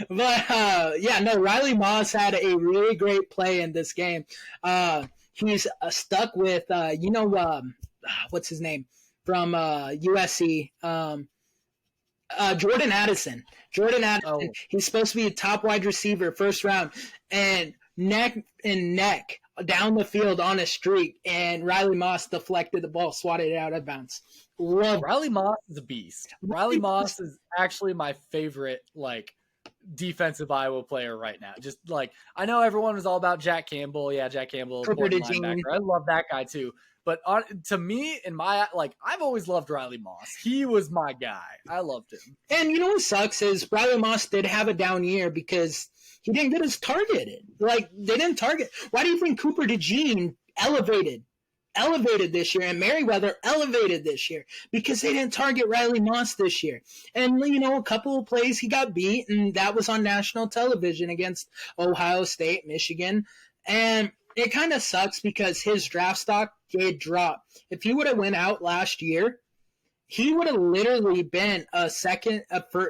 Riley Moss had a really great play in this game. He's stuck with, what's his name? from USC. Jordan Addison. Oh, He's supposed to be a top wide receiver, first round, and neck and neck down the field on a streak, and Riley Moss deflected the ball, swatted it out of bounds. Love Riley Moss is a beast. Riley Moss is actually my favorite, like, defensive Iowa player right now. Just like, I know everyone was all about Jack Campbell. Yeah, Jack Campbell, linebacker. I love that guy too. But to me, in my, like, I've always loved Riley Moss. He was my guy. I loved him. And you know what sucks is Riley Moss did have a down year because he didn't get his targeted. Like, they didn't target. Why do you think Cooper DeJean elevated this year, and Merriweather elevated this year? Because they didn't target Riley Moss this year. And, you know, a couple of plays he got beat, and that was on national television against Ohio State, Michigan. And it kind of sucks because his draft stock did drop. If he would have went out last year, he would have literally been a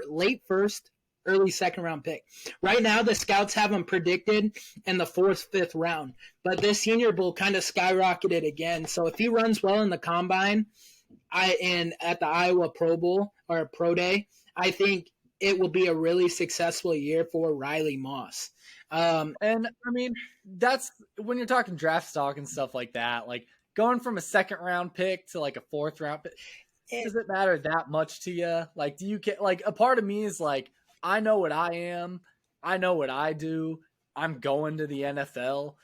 late first, early second round pick. Right now, the scouts have him predicted in the 4th, 5th round. But this Senior Bowl kind of skyrocketed again. So if he runs well in the combine and at the Iowa Pro Bowl or Pro Day, I think it will be a really successful year for Riley Moss. And I mean, that's when you're talking draft stock and stuff like that, like going from a 2nd round pick to like a 4th round pick, does it matter that much to you? Like, do you get, like, a part of me is like, I know what I am. I know what I do. I'm going to the NFL.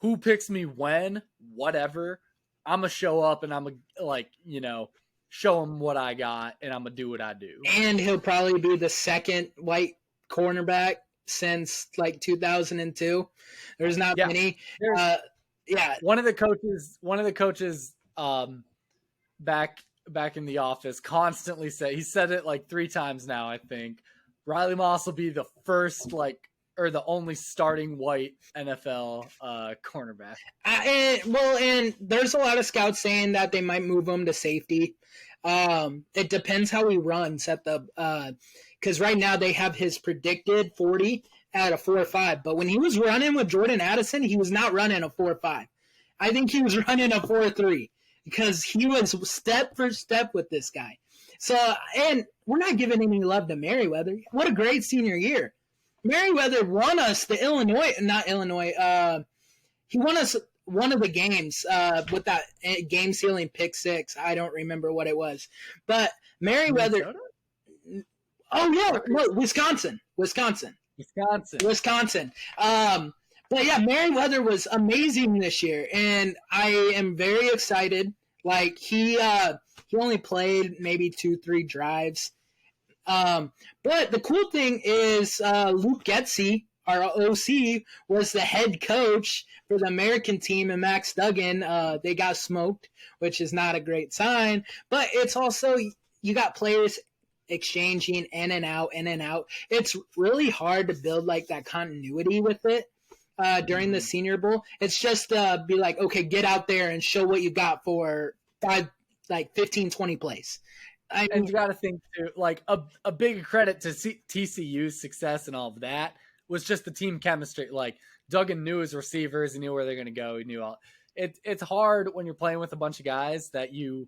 Who picks me when? Whatever. I'm going to show up and I'm going to, like, you know, show them what I got and I'm going to do what I do. And he'll probably be the second white cornerback since like 2002. There's not many. One of the coaches back in the office constantly he said it like 3 times now, I think. Riley Moss will be the first, like, or the only starting white NFL cornerback. And there's a lot of scouts saying that they might move him to safety. It depends how he runs at the because right now they have his predicted 40 at a 4.5. But when he was running with Jordan Addison, he was not running a 4.5. I think he was running a 4.3 because he was step for step with this guy. So, and we're not giving any love to Merriweather. What a great senior year. Merriweather won us the he won us one of the games with that game-sealing pick 6. I don't remember what it was. But Merriweather – oh, yeah, no, Wisconsin. But, yeah, Merriweather was amazing this year, and I am very excited. Like, he only played maybe 2-3 drives. But the cool thing is Luke Getsy, our OC, was the head coach for the American team, and Max Duggan, they got smoked, which is not a great sign. But it's also, you got players exchanging in and out. It's really hard to build like that continuity with it during the Senior Bowl. It's just be like, okay, get out there and show what you got for 15, 20 plays. And you got to think too, like a big credit to TCU's success and all of that was just the team chemistry. Like, Duggan knew his receivers, he knew where they're going to go. He knew all. It's hard when you're playing with a bunch of guys that you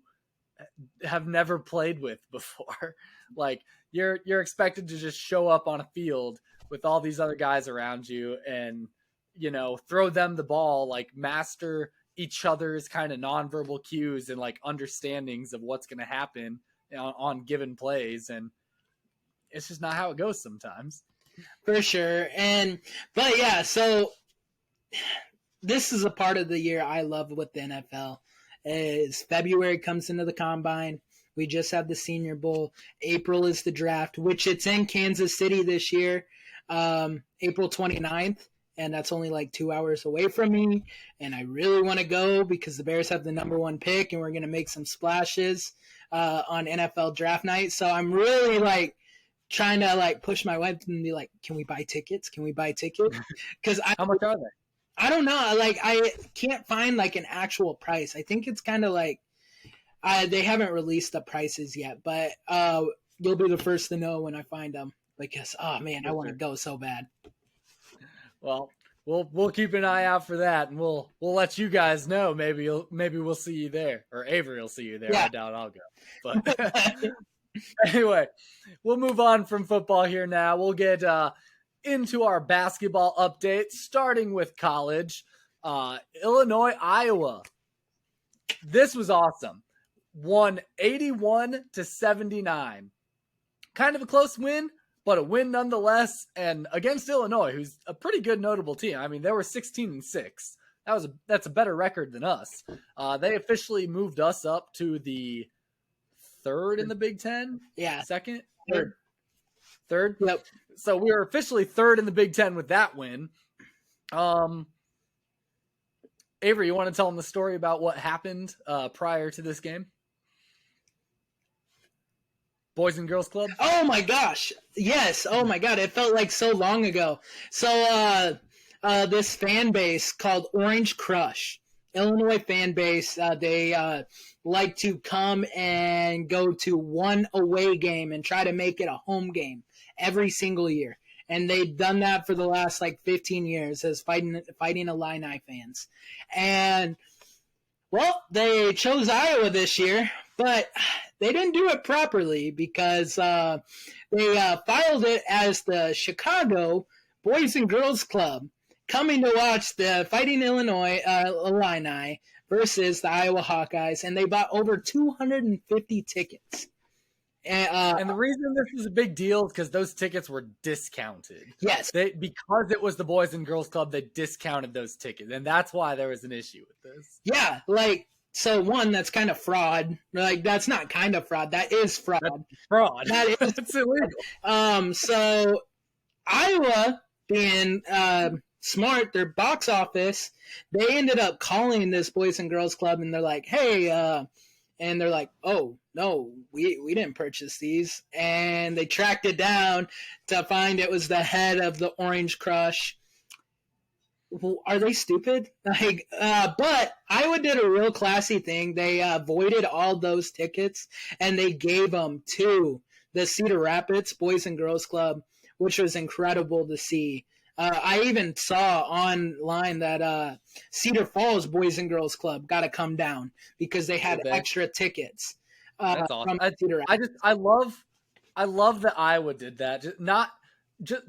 have never played with before. Like, you're expected to just show up on a field with all these other guys around you and, you know, throw them the ball, like master each other's kind of nonverbal cues and like understandings of what's going to happen on given plays. And it's just not how it goes sometimes. For sure. But yeah, so this is a part of the year I love with the NFL is February comes into the combine. We just have the Senior Bowl. April is the draft, which it's in Kansas City this year, April 29th. And that's only like 2 hours away from me. And I really want to go because the Bears have the number 1 pick and we're going to make some splashes on NFL draft night. So I'm really like trying to like push my wife and be like, can we buy tickets? Because how much are they? I don't know. Like, I can't find like an actual price. I think it's kind of like they haven't released the prices yet, but you'll be the first to know when I find them because, oh man, I want to go so bad. Well, we'll keep an eye out for that, and we'll let you guys know. Maybe we'll see you there, or Avery will see you there. Yeah. I doubt I'll go, but anyway, we'll move on from football here now. We'll get into our basketball update, starting with college. Illinois, Iowa. This was awesome. Won 81-79. Kind of a close win, but a win nonetheless, and against Illinois, who's a pretty good notable team. I mean, they were 16-6. That's a better record than us. They officially moved us up to the third in the Big Ten. Yeah, second, third. Yep. So we were officially third in the Big Ten with that win. Avery, you want to tell them the story about what happened prior to this game? Boys and Girls Club? Oh my gosh. Yes. Oh my God. It felt like so long ago. So this fan base called Orange Crush, Illinois fan base, they like to come and go to one away game and try to make it a home game every single year. And they've done that for the last 15 years as Fighting Illini fans. And, well, they chose Iowa this year, but they didn't do it properly because they filed it as the Chicago Boys and Girls Club coming to watch the Fighting Illinois Illini versus the Iowa Hawkeyes, and they bought over 250 tickets. And the reason this is a big deal is because those tickets were discounted. Yes. Because it was the Boys and Girls Club, they discounted those tickets, and that's why there was an issue with this. Yeah, so one, that's kind of fraud. That's not kind of fraud. That is fraud. That's fraud. That is it's illegal. So Iowa, being smart, their box office, they ended up calling this Boys and Girls Club, and they're like, hey, and they're like, oh, no, we didn't purchase these. And they tracked it down to find it was the head of the Orange Crush. Are they stupid? But Iowa did a real classy thing. They voided all those tickets, and they gave them to the Cedar Rapids Boys and Girls Club, which was incredible to see. I even saw online that Cedar Falls Boys and Girls Club got to come down because they had extra tickets. That's awesome. I love that Iowa did that.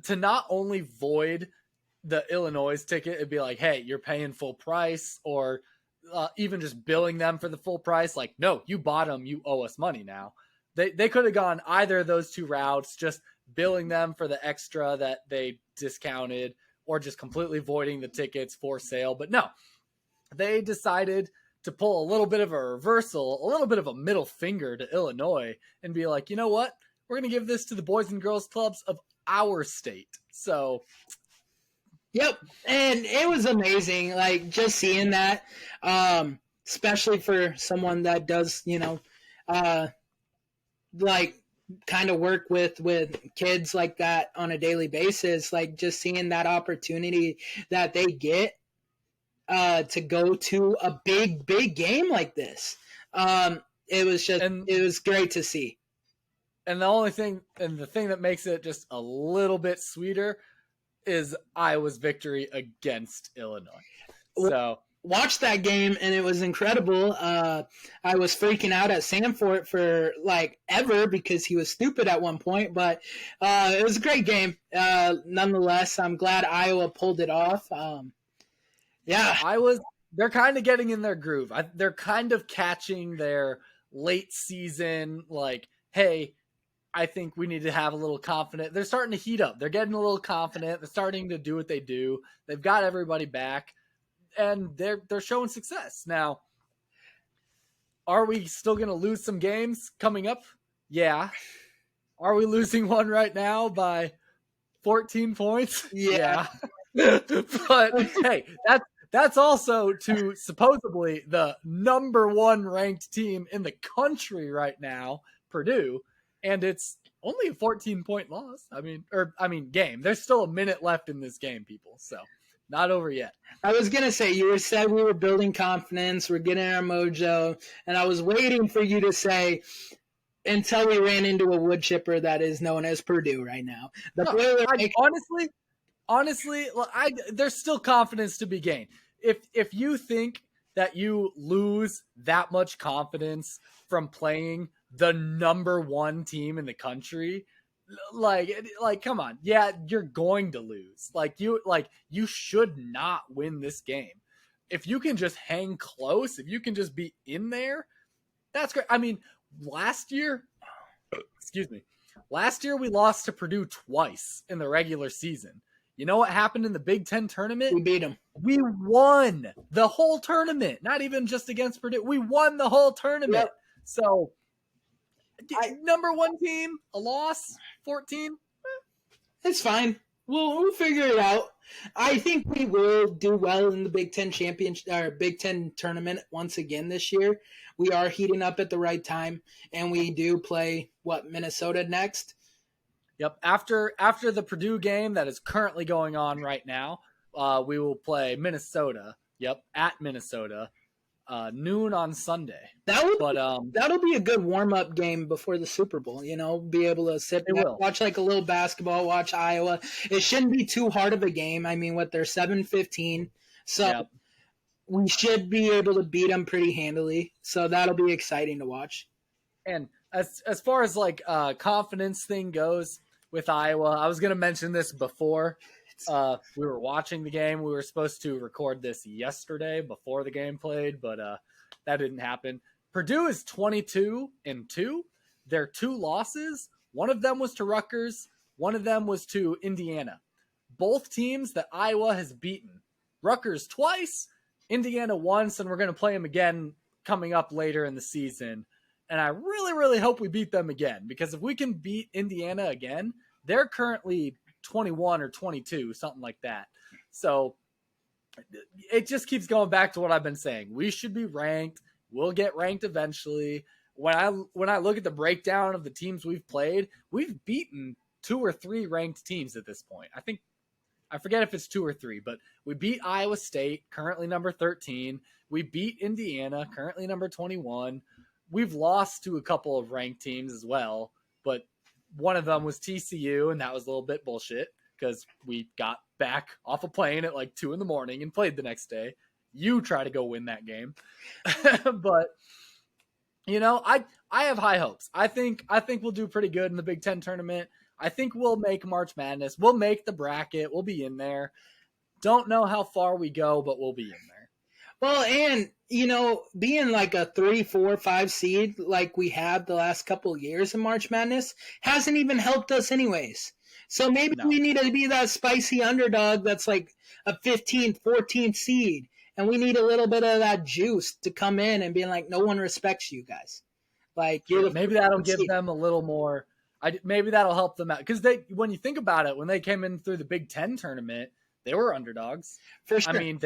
To not only void the Illinois ticket, it'd be like, hey, you're paying full price, or even just billing them for the full price. Like, no, you bought them, you owe us money now. They could have gone either of those two routes, just billing them for the extra that they discounted, or just completely voiding the tickets for sale. But no, they decided to pull a little bit of a reversal, a little bit of a middle finger to Illinois, and be like, you know what? We're going to give this to the Boys and Girls Clubs of our state. So, yep. And it was amazing, just seeing that, especially for someone that does, kind of work with kids like that on a daily basis, just seeing that opportunity that they get to go to a big game like this. It was great to see. And the thing that makes it just a little bit sweeter is Iowa's victory against Illinois. So watched that game, and it was incredible. I was freaking out at Sanford for ever because he was stupid at one point, but it was a great game. Nonetheless, I'm glad Iowa pulled it off. They're kind of getting in their groove. They're kind of catching their late season, hey, I think we need to have a little confidence. They're starting to heat up. They're getting a little confident. They're starting to do what they do. They've got everybody back, and they're showing success. Now, are we still going to lose some games coming up? Yeah. Are we losing one right now by 14 points? Yeah. But hey, that's also to supposedly the number one ranked team in the country right now, Purdue, and it's only a 14-point loss. Game. There's still a minute left in this game, people. So not over yet. I was going to say, you said we were building confidence, we're getting our mojo, and I was waiting for you to say, until we ran into a wood chipper that is known as Purdue right now. honestly, there's still confidence to be gained. If you think that you lose that much confidence from playing the number one team in the country, like come on, yeah, you're going to lose. You should not win this game. If you can just hang close, if you can just be in there, that's great. I mean, last year, excuse me, last year we lost to Purdue twice in the regular season. You know what happened in the Big Ten tournament? We beat them. We won the whole tournament, not even just against Purdue. We won the whole tournament. Yep. So, number one team, a loss, 14. It's fine. We'll figure it out. I think we will do well in the Big Ten championship or Big Ten tournament once again this year. We are heating up at the right time, and we do play Minnesota next. Yep. After the Purdue game that is currently going on right now, we will play Minnesota. Yep, at Minnesota, noon on Sunday. That'll be a good warm up game before the Super Bowl. Be able to sit back, watch like a little basketball, watch Iowa. It shouldn't be too hard of a game. I mean, they're 7-15, so we should be able to beat them pretty handily. So that'll be exciting to watch. And as far as confidence thing goes with Iowa, I was going to mention this before. We were watching the game. We were supposed to record this yesterday before the game played, but that didn't happen. Purdue is 22-2. Their 2 losses, one of them was to Rutgers, one of them was to Indiana. Both teams that Iowa has beaten. Rutgers twice, Indiana once, and we're going to play them again coming up later in the season. And I really, really hope we beat them again, because if we can beat Indiana again, they're currently 21 or 22, something like that. So it just keeps going back to what I've been saying. We should be ranked. We'll get ranked eventually. When I look at the breakdown of the teams we've played, we've beaten 2 or 3 ranked teams at this point. I forget if it's 2 or 3, but we beat Iowa State, currently number 13. We beat Indiana, currently number 21. We've lost to a couple of ranked teams as well, but one of them was TCU, and that was a little bit bullshit because we got back off a plane at 2 a.m. and played the next day. You try to go win that game. But, I have high hopes. I think we'll do pretty good in the Big Ten tournament. I think we'll make March Madness. We'll make the bracket. We'll be in there. Don't know how far we go, but we'll be in there. Well, and, being a 3, 4, 5 seed like we have the last couple of years in March Madness hasn't even helped us anyways. So maybe we need to be that spicy underdog that's a 15th, 14th seed. And we need a little bit of that juice to come in and be no one respects you guys. Maybe that'll give them a little more. Maybe that'll help them out. Because when you think about it, when they came in through the Big Ten tournament, they were underdogs. For sure. I mean,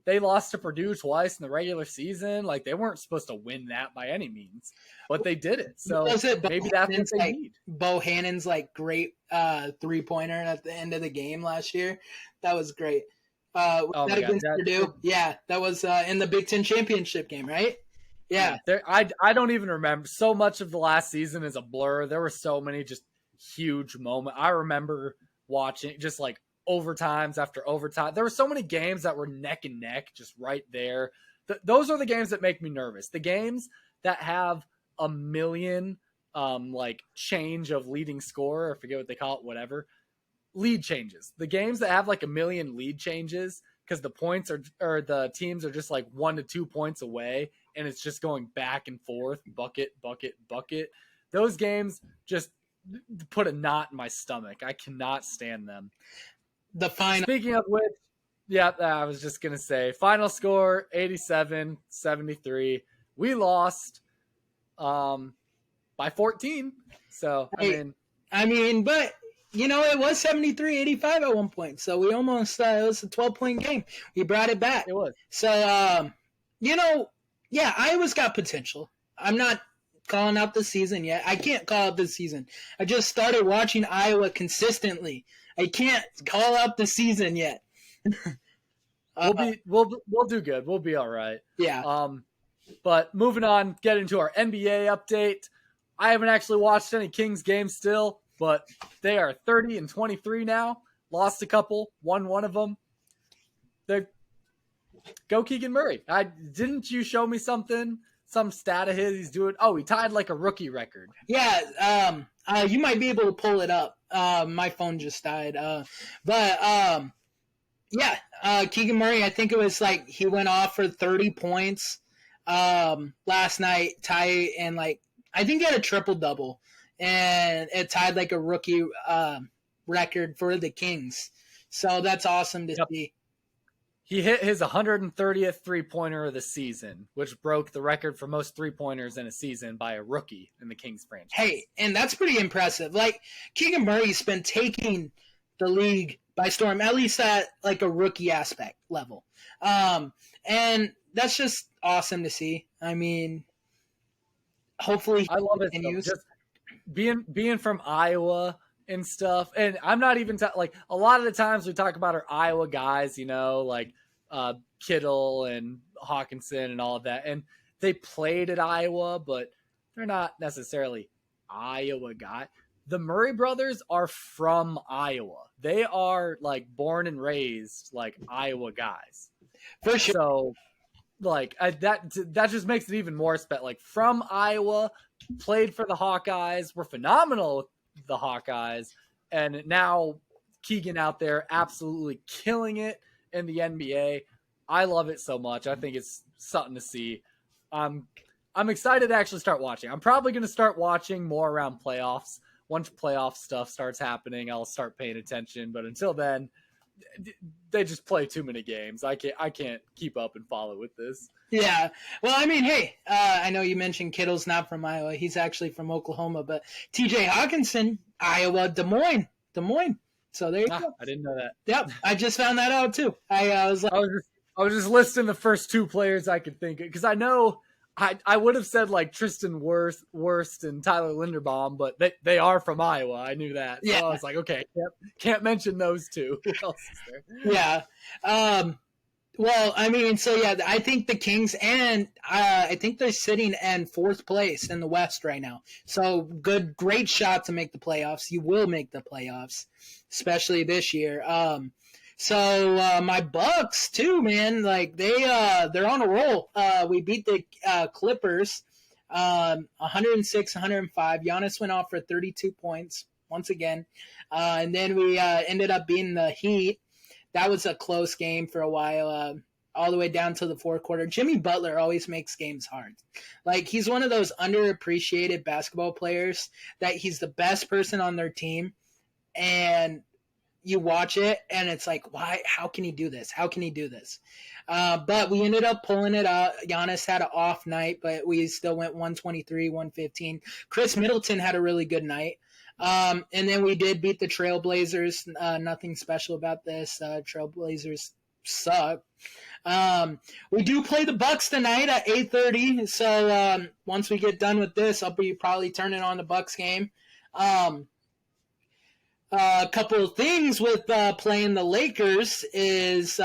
they lost to Purdue twice in the regular season. They weren't supposed to win that by any means, but they did it. So maybe that's what they need. Bohannon's great 3-pointer at the end of the game last year. That was great. That against Purdue? Yeah, that was in the Big Ten championship game, right? Yeah. I don't even remember. So much of the last season is a blur. There were so many just huge moments. I remember watching just overtimes after overtime. There were so many games that were neck and neck, just right there. Those are the games that make me nervous. The games that have a million change of leading scorer, I forget what they call it, whatever. Lead changes. The games that have a million lead changes because the points or the teams are just 1 to 2 points away and it's just going back and forth, bucket, bucket, bucket. Those games just put a knot in my stomach. I cannot stand them. The final. Speaking of which, yeah, I was just going to say, final score, 87-73. We lost by 14. So, I mean, but, it was 73-85 at one point. So we almost, it was a 12-point game. We brought it back. It was. So, Iowa's got potential. I'm not calling out the season yet. I can't call out the season. I just started watching Iowa consistently. I can't call out the season yet. We'll do good. We'll be all right. Yeah. But moving on, get into our NBA update. I haven't actually watched any Kings games still, but they are 30-23 now. lost a couple, won one of them. Go Keegan Murray. Didn't you show me some stat of his he's doing? Oh, he tied like a rookie record. Yeah, you might be able to pull it up. My phone just died. Keegan Murray, I think it was like he went off for 30 points last night, and like I think he had a triple-double, and it tied like a rookie record for the Kings. So that's awesome to see. He hit his 130th three-pointer of the season, which broke the record for most three-pointers in a season by a rookie in the Kings franchise. Hey, and that's pretty impressive. Like, Keegan Murray's been taking the league by storm, at least at like a rookie aspect level. And that's just awesome to see. I mean, hopefully I love it. Just being from Iowa and stuff, and I'm not even like a lot of the times we talk about our Iowa guys, you know, like Kittle and Hawkinson and all of that, and they played at Iowa, but they're not necessarily Iowa guys. The Murray brothers are from Iowa. They are like born and raised like Iowa guys. For sure. So like that just makes it even more special. Like from Iowa, played for the Hawkeyes, were phenomenal with the Hawkeyes, and now Keegan out there absolutely killing it in the NBA. I love it so much. I think it's something to see. I'm excited to actually start watching. I'm probably going to start watching more around playoffs. Once playoff stuff starts happening, I'll start paying attention. But until then, they just play too many games. I can't keep up and follow with this. Yeah. Well, I mean, hey, I know you mentioned Kittle's not from Iowa. He's actually from Oklahoma. But TJ Hawkinson, Iowa, Des Moines. So there you go. I didn't know that. Yep. I just found that out too. I was just listing the first two players I could think of, because I know I would have said like Tristan Wirfs and Tyler Linderbaum, but they are from Iowa. I knew that. So yeah. I was like, okay, can't mention those two. Who else is there? Yeah. Well, I mean, so yeah, I think the Kings, and I think they're sitting in fourth place in the West right now. So great shot to make the playoffs. You will make the playoffs, especially this year. So my Bucks too, man. Like they're on a roll. We beat the Clippers, 106-105. Giannis went off for 32 points once again, and then we ended up beating the Heat. That was a close game for a while, all the way down to the fourth quarter. Jimmy Butler always makes games hard. Like, he's one of those underappreciated basketball players that he's the best person on their team, and you watch it, and it's like, why? How can he do this? How can he do this? But we ended up pulling it out. Giannis had an off night, but we still went 123, 115. Chris Middleton had a really good night. And then we did beat the Trailblazers. Nothing special about this. Trailblazers suck. We do play the Bucks tonight at 8:30. So once we get done with this, I'll be probably turning on the Bucks game. A couple of things with playing the Lakers is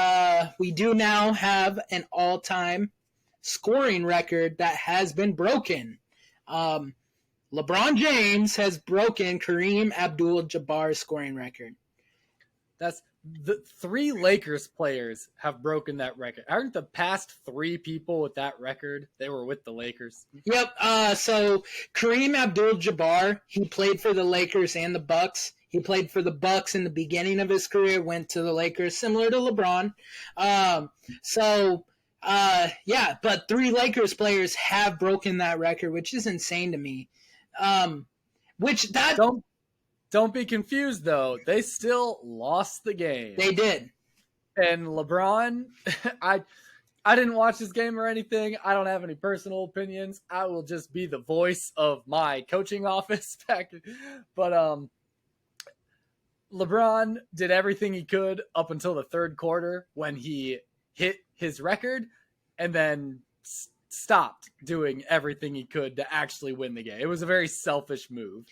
we do now have an all-time scoring record that has been broken. LeBron James has broken Kareem Abdul-Jabbar's scoring record. That's the 3 Lakers players have broken that record. Aren't the past 3 people with that record, they were with the Lakers? Yep. So Kareem Abdul-Jabbar, he played for the Lakers and the Bucks. He played for the Bucks in the beginning of his career, went to the Lakers, similar to LeBron. But 3 Lakers players have broken that record, which is insane to me. Don't be confused though. They still lost the game. They did. And LeBron, I didn't watch this game or anything. I don't have any personal opinions. I will just be the voice of my coaching office back. But LeBron did everything he could up until the third quarter when he hit his record, and then stopped doing everything he could to actually win the game. It was a very selfish move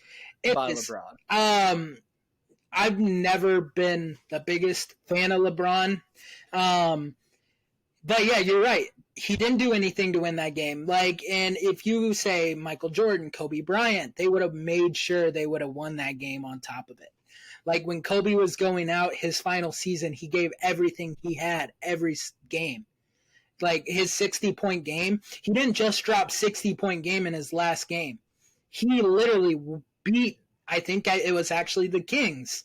by LeBron. I've never been the biggest fan of LeBron. But yeah, you're right. He didn't do anything to win that game. Like, and if you say Michael Jordan, Kobe Bryant, they would have made sure they would have won that game on top of it. Like when Kobe was going out his final season, he gave everything he had every game. Like his 60-point game, he didn't just drop 60-point game in his last game. He literally beat, I think it was actually the Kings.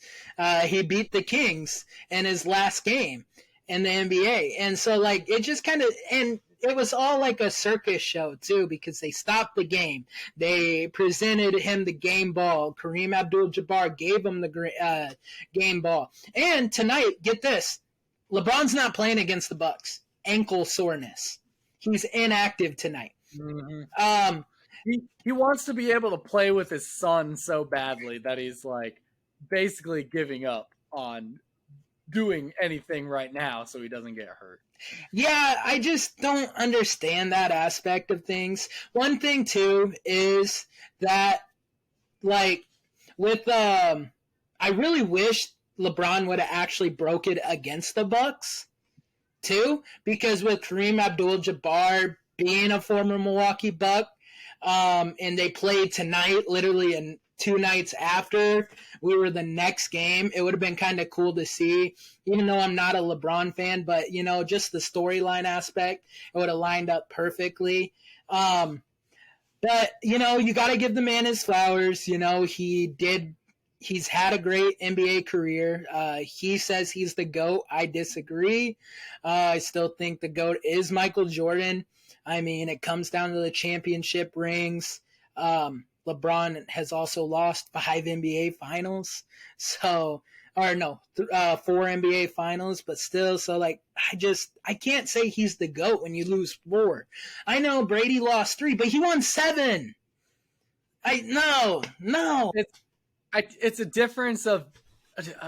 He beat the Kings in his last game in the NBA. And so, like, it just kind of, and it was all like a circus show, too, because they stopped the game. They presented him the game ball. Kareem Abdul-Jabbar gave him the game ball. And tonight, get this, LeBron's not playing against the Bucks. Ankle soreness. He's inactive tonight. Mm-hmm. He wants to be able to play with his son so badly that he's like basically giving up on doing anything right now so he doesn't get hurt. Yeah, I just don't understand that aspect of things. One thing too is that like with I really wish LeBron would have actually broke it against the Bucks too, because with Kareem Abdul-Jabbar being a former Milwaukee Buck, and they played tonight, literally, and 2 nights after we were the next game. It would have been kind of cool to see, even though I'm not a LeBron fan, but, you know, just the storyline aspect, it would have lined up perfectly. But, you know, you got to give the man his flowers. You know, he's had a great NBA career. He says he's the GOAT. I disagree. I still think the GOAT is Michael Jordan. I mean, it comes down to the championship rings. LeBron has also lost 5 NBA finals. So, or no, 4 NBA finals, but still, so like, I can't say he's the GOAT when you lose 4. I know Brady lost 3, but he won 7. No. It's a difference of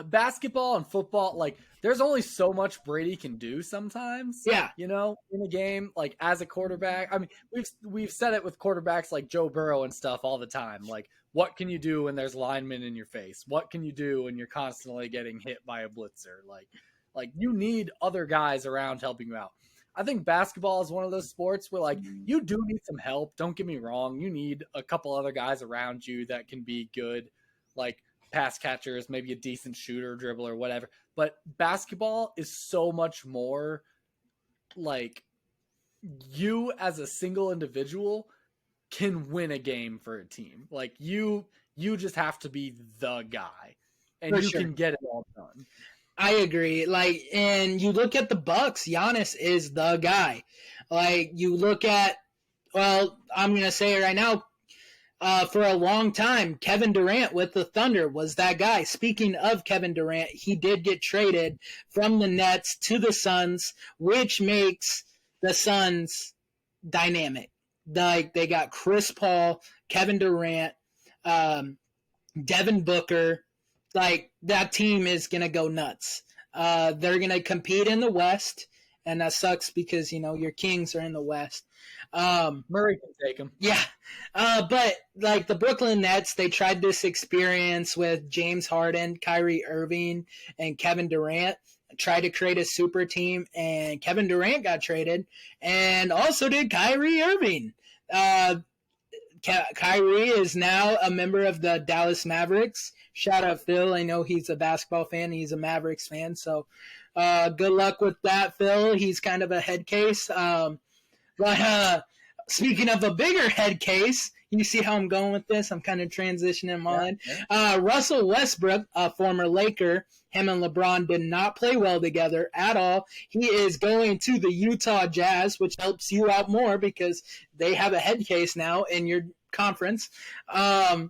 basketball and football. Like, there's only so much Brady can do sometimes. Yeah. You know, in a game, like as a quarterback. I mean, we've said it with quarterbacks like Joe Burrow and stuff all the time. Like, what can you do when there's linemen in your face? What can you do when you're constantly getting hit by a blitzer? Like you need other guys around helping you out. I think basketball is one of those sports where, like, you do need some help. Don't get me wrong. You need a couple other guys around you that can be good, like pass catchers, maybe a decent shooter, dribbler, whatever. But basketball is so much more like you as a single individual can win a game for a team. Like you just have to be the guy and you can get it all done. I agree. Like, and you look at the Bucks, Giannis is the guy. Like, you look at, well, I'm going to say it right now, for a long time, Kevin Durant with the Thunder was that guy. Speaking of Kevin Durant, he did get traded from the Nets to the Suns, which makes the Suns dynamic. Like, they got Chris Paul, Kevin Durant, Devin Booker. Like, that team is going to go nuts. They're going to compete in the West, and that sucks because, you know, your Kings are in the West. Murray can take him. Yeah. But, like, the Brooklyn Nets, they tried this experience with James Harden, Kyrie Irving, and Kevin Durant. Tried to create a super team, and Kevin Durant got traded, and also did Kyrie Irving. Kyrie is now a member of the Dallas Mavericks. Shout out Phil. I know he's a basketball fan. He's a Mavericks fan. So good luck with that, Phil. He's kind of a head case. But speaking of a bigger head case, you see how I'm going with this? I'm kind of transitioning on. Yeah. Russell Westbrook, a former Laker, him and LeBron did not play well together at all. He is going to the Utah Jazz, which helps you out more because they have a head case now in your conference. And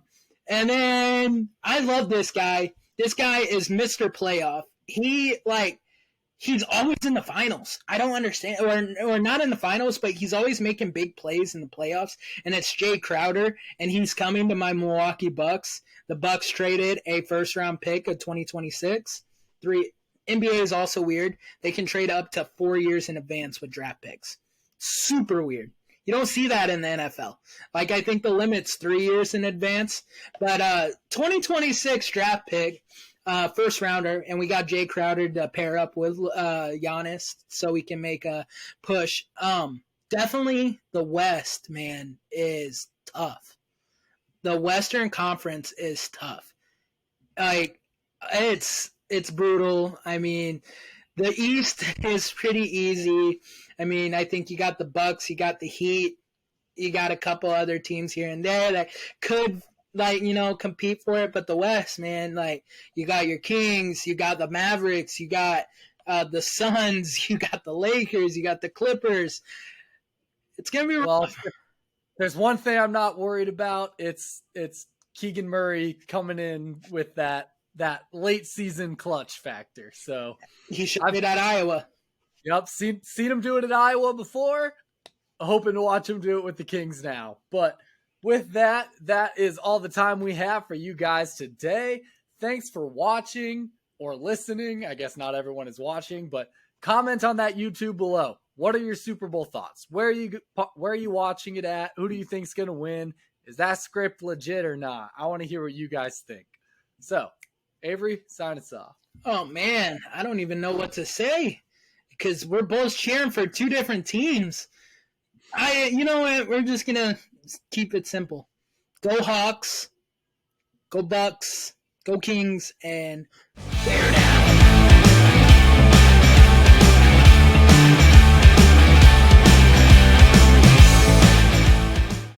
then I love this guy. This guy is Mr. Playoff. He's always in the finals. I don't understand, or not in the finals, but he's always making big plays in the playoffs. And it's Jay Crowder, and he's coming to my Milwaukee Bucks. The Bucks traded a first-round pick of 2026. NBA is also weird. They can trade up to 4 years in advance with draft picks. Super weird. You don't see that in the NFL. Like, I think the limit's 3 years in advance. But 2026 draft pick, first rounder, and we got Jay Crowder to pair up with Giannis so we can make a push. Definitely the West, man, is tough. The Western Conference is tough. Like, It's brutal. I mean, the East is pretty easy. I mean, I think you got the Bucks, you got the Heat, you got a couple other teams here and there that could compete for it. But the West, man, like you got your Kings, you got the Mavericks, you got the Suns, you got the Lakers, you got the Clippers. It's gonna be rough. Well, there's one thing I'm not worried about. It's Keegan Murray coming in with that late season clutch factor. So he should be at Iowa. Yep, seen him do it at Iowa before. Hoping to watch him do it with the Kings now. But with that is all the time we have for you guys today. Thanks for watching or listening. I guess not everyone is watching, but comment on that YouTube below. What are your Super Bowl thoughts? Where are you watching it at? Who do you think's going to win? Is that script legit or not? I want to hear what you guys think. So, Avery, sign us off. Oh, man, I don't even know what to say because we're both cheering for two different teams. You know what? We're just going to keep it simple. Go Hawks, go Bucks, go Kings, and there it is.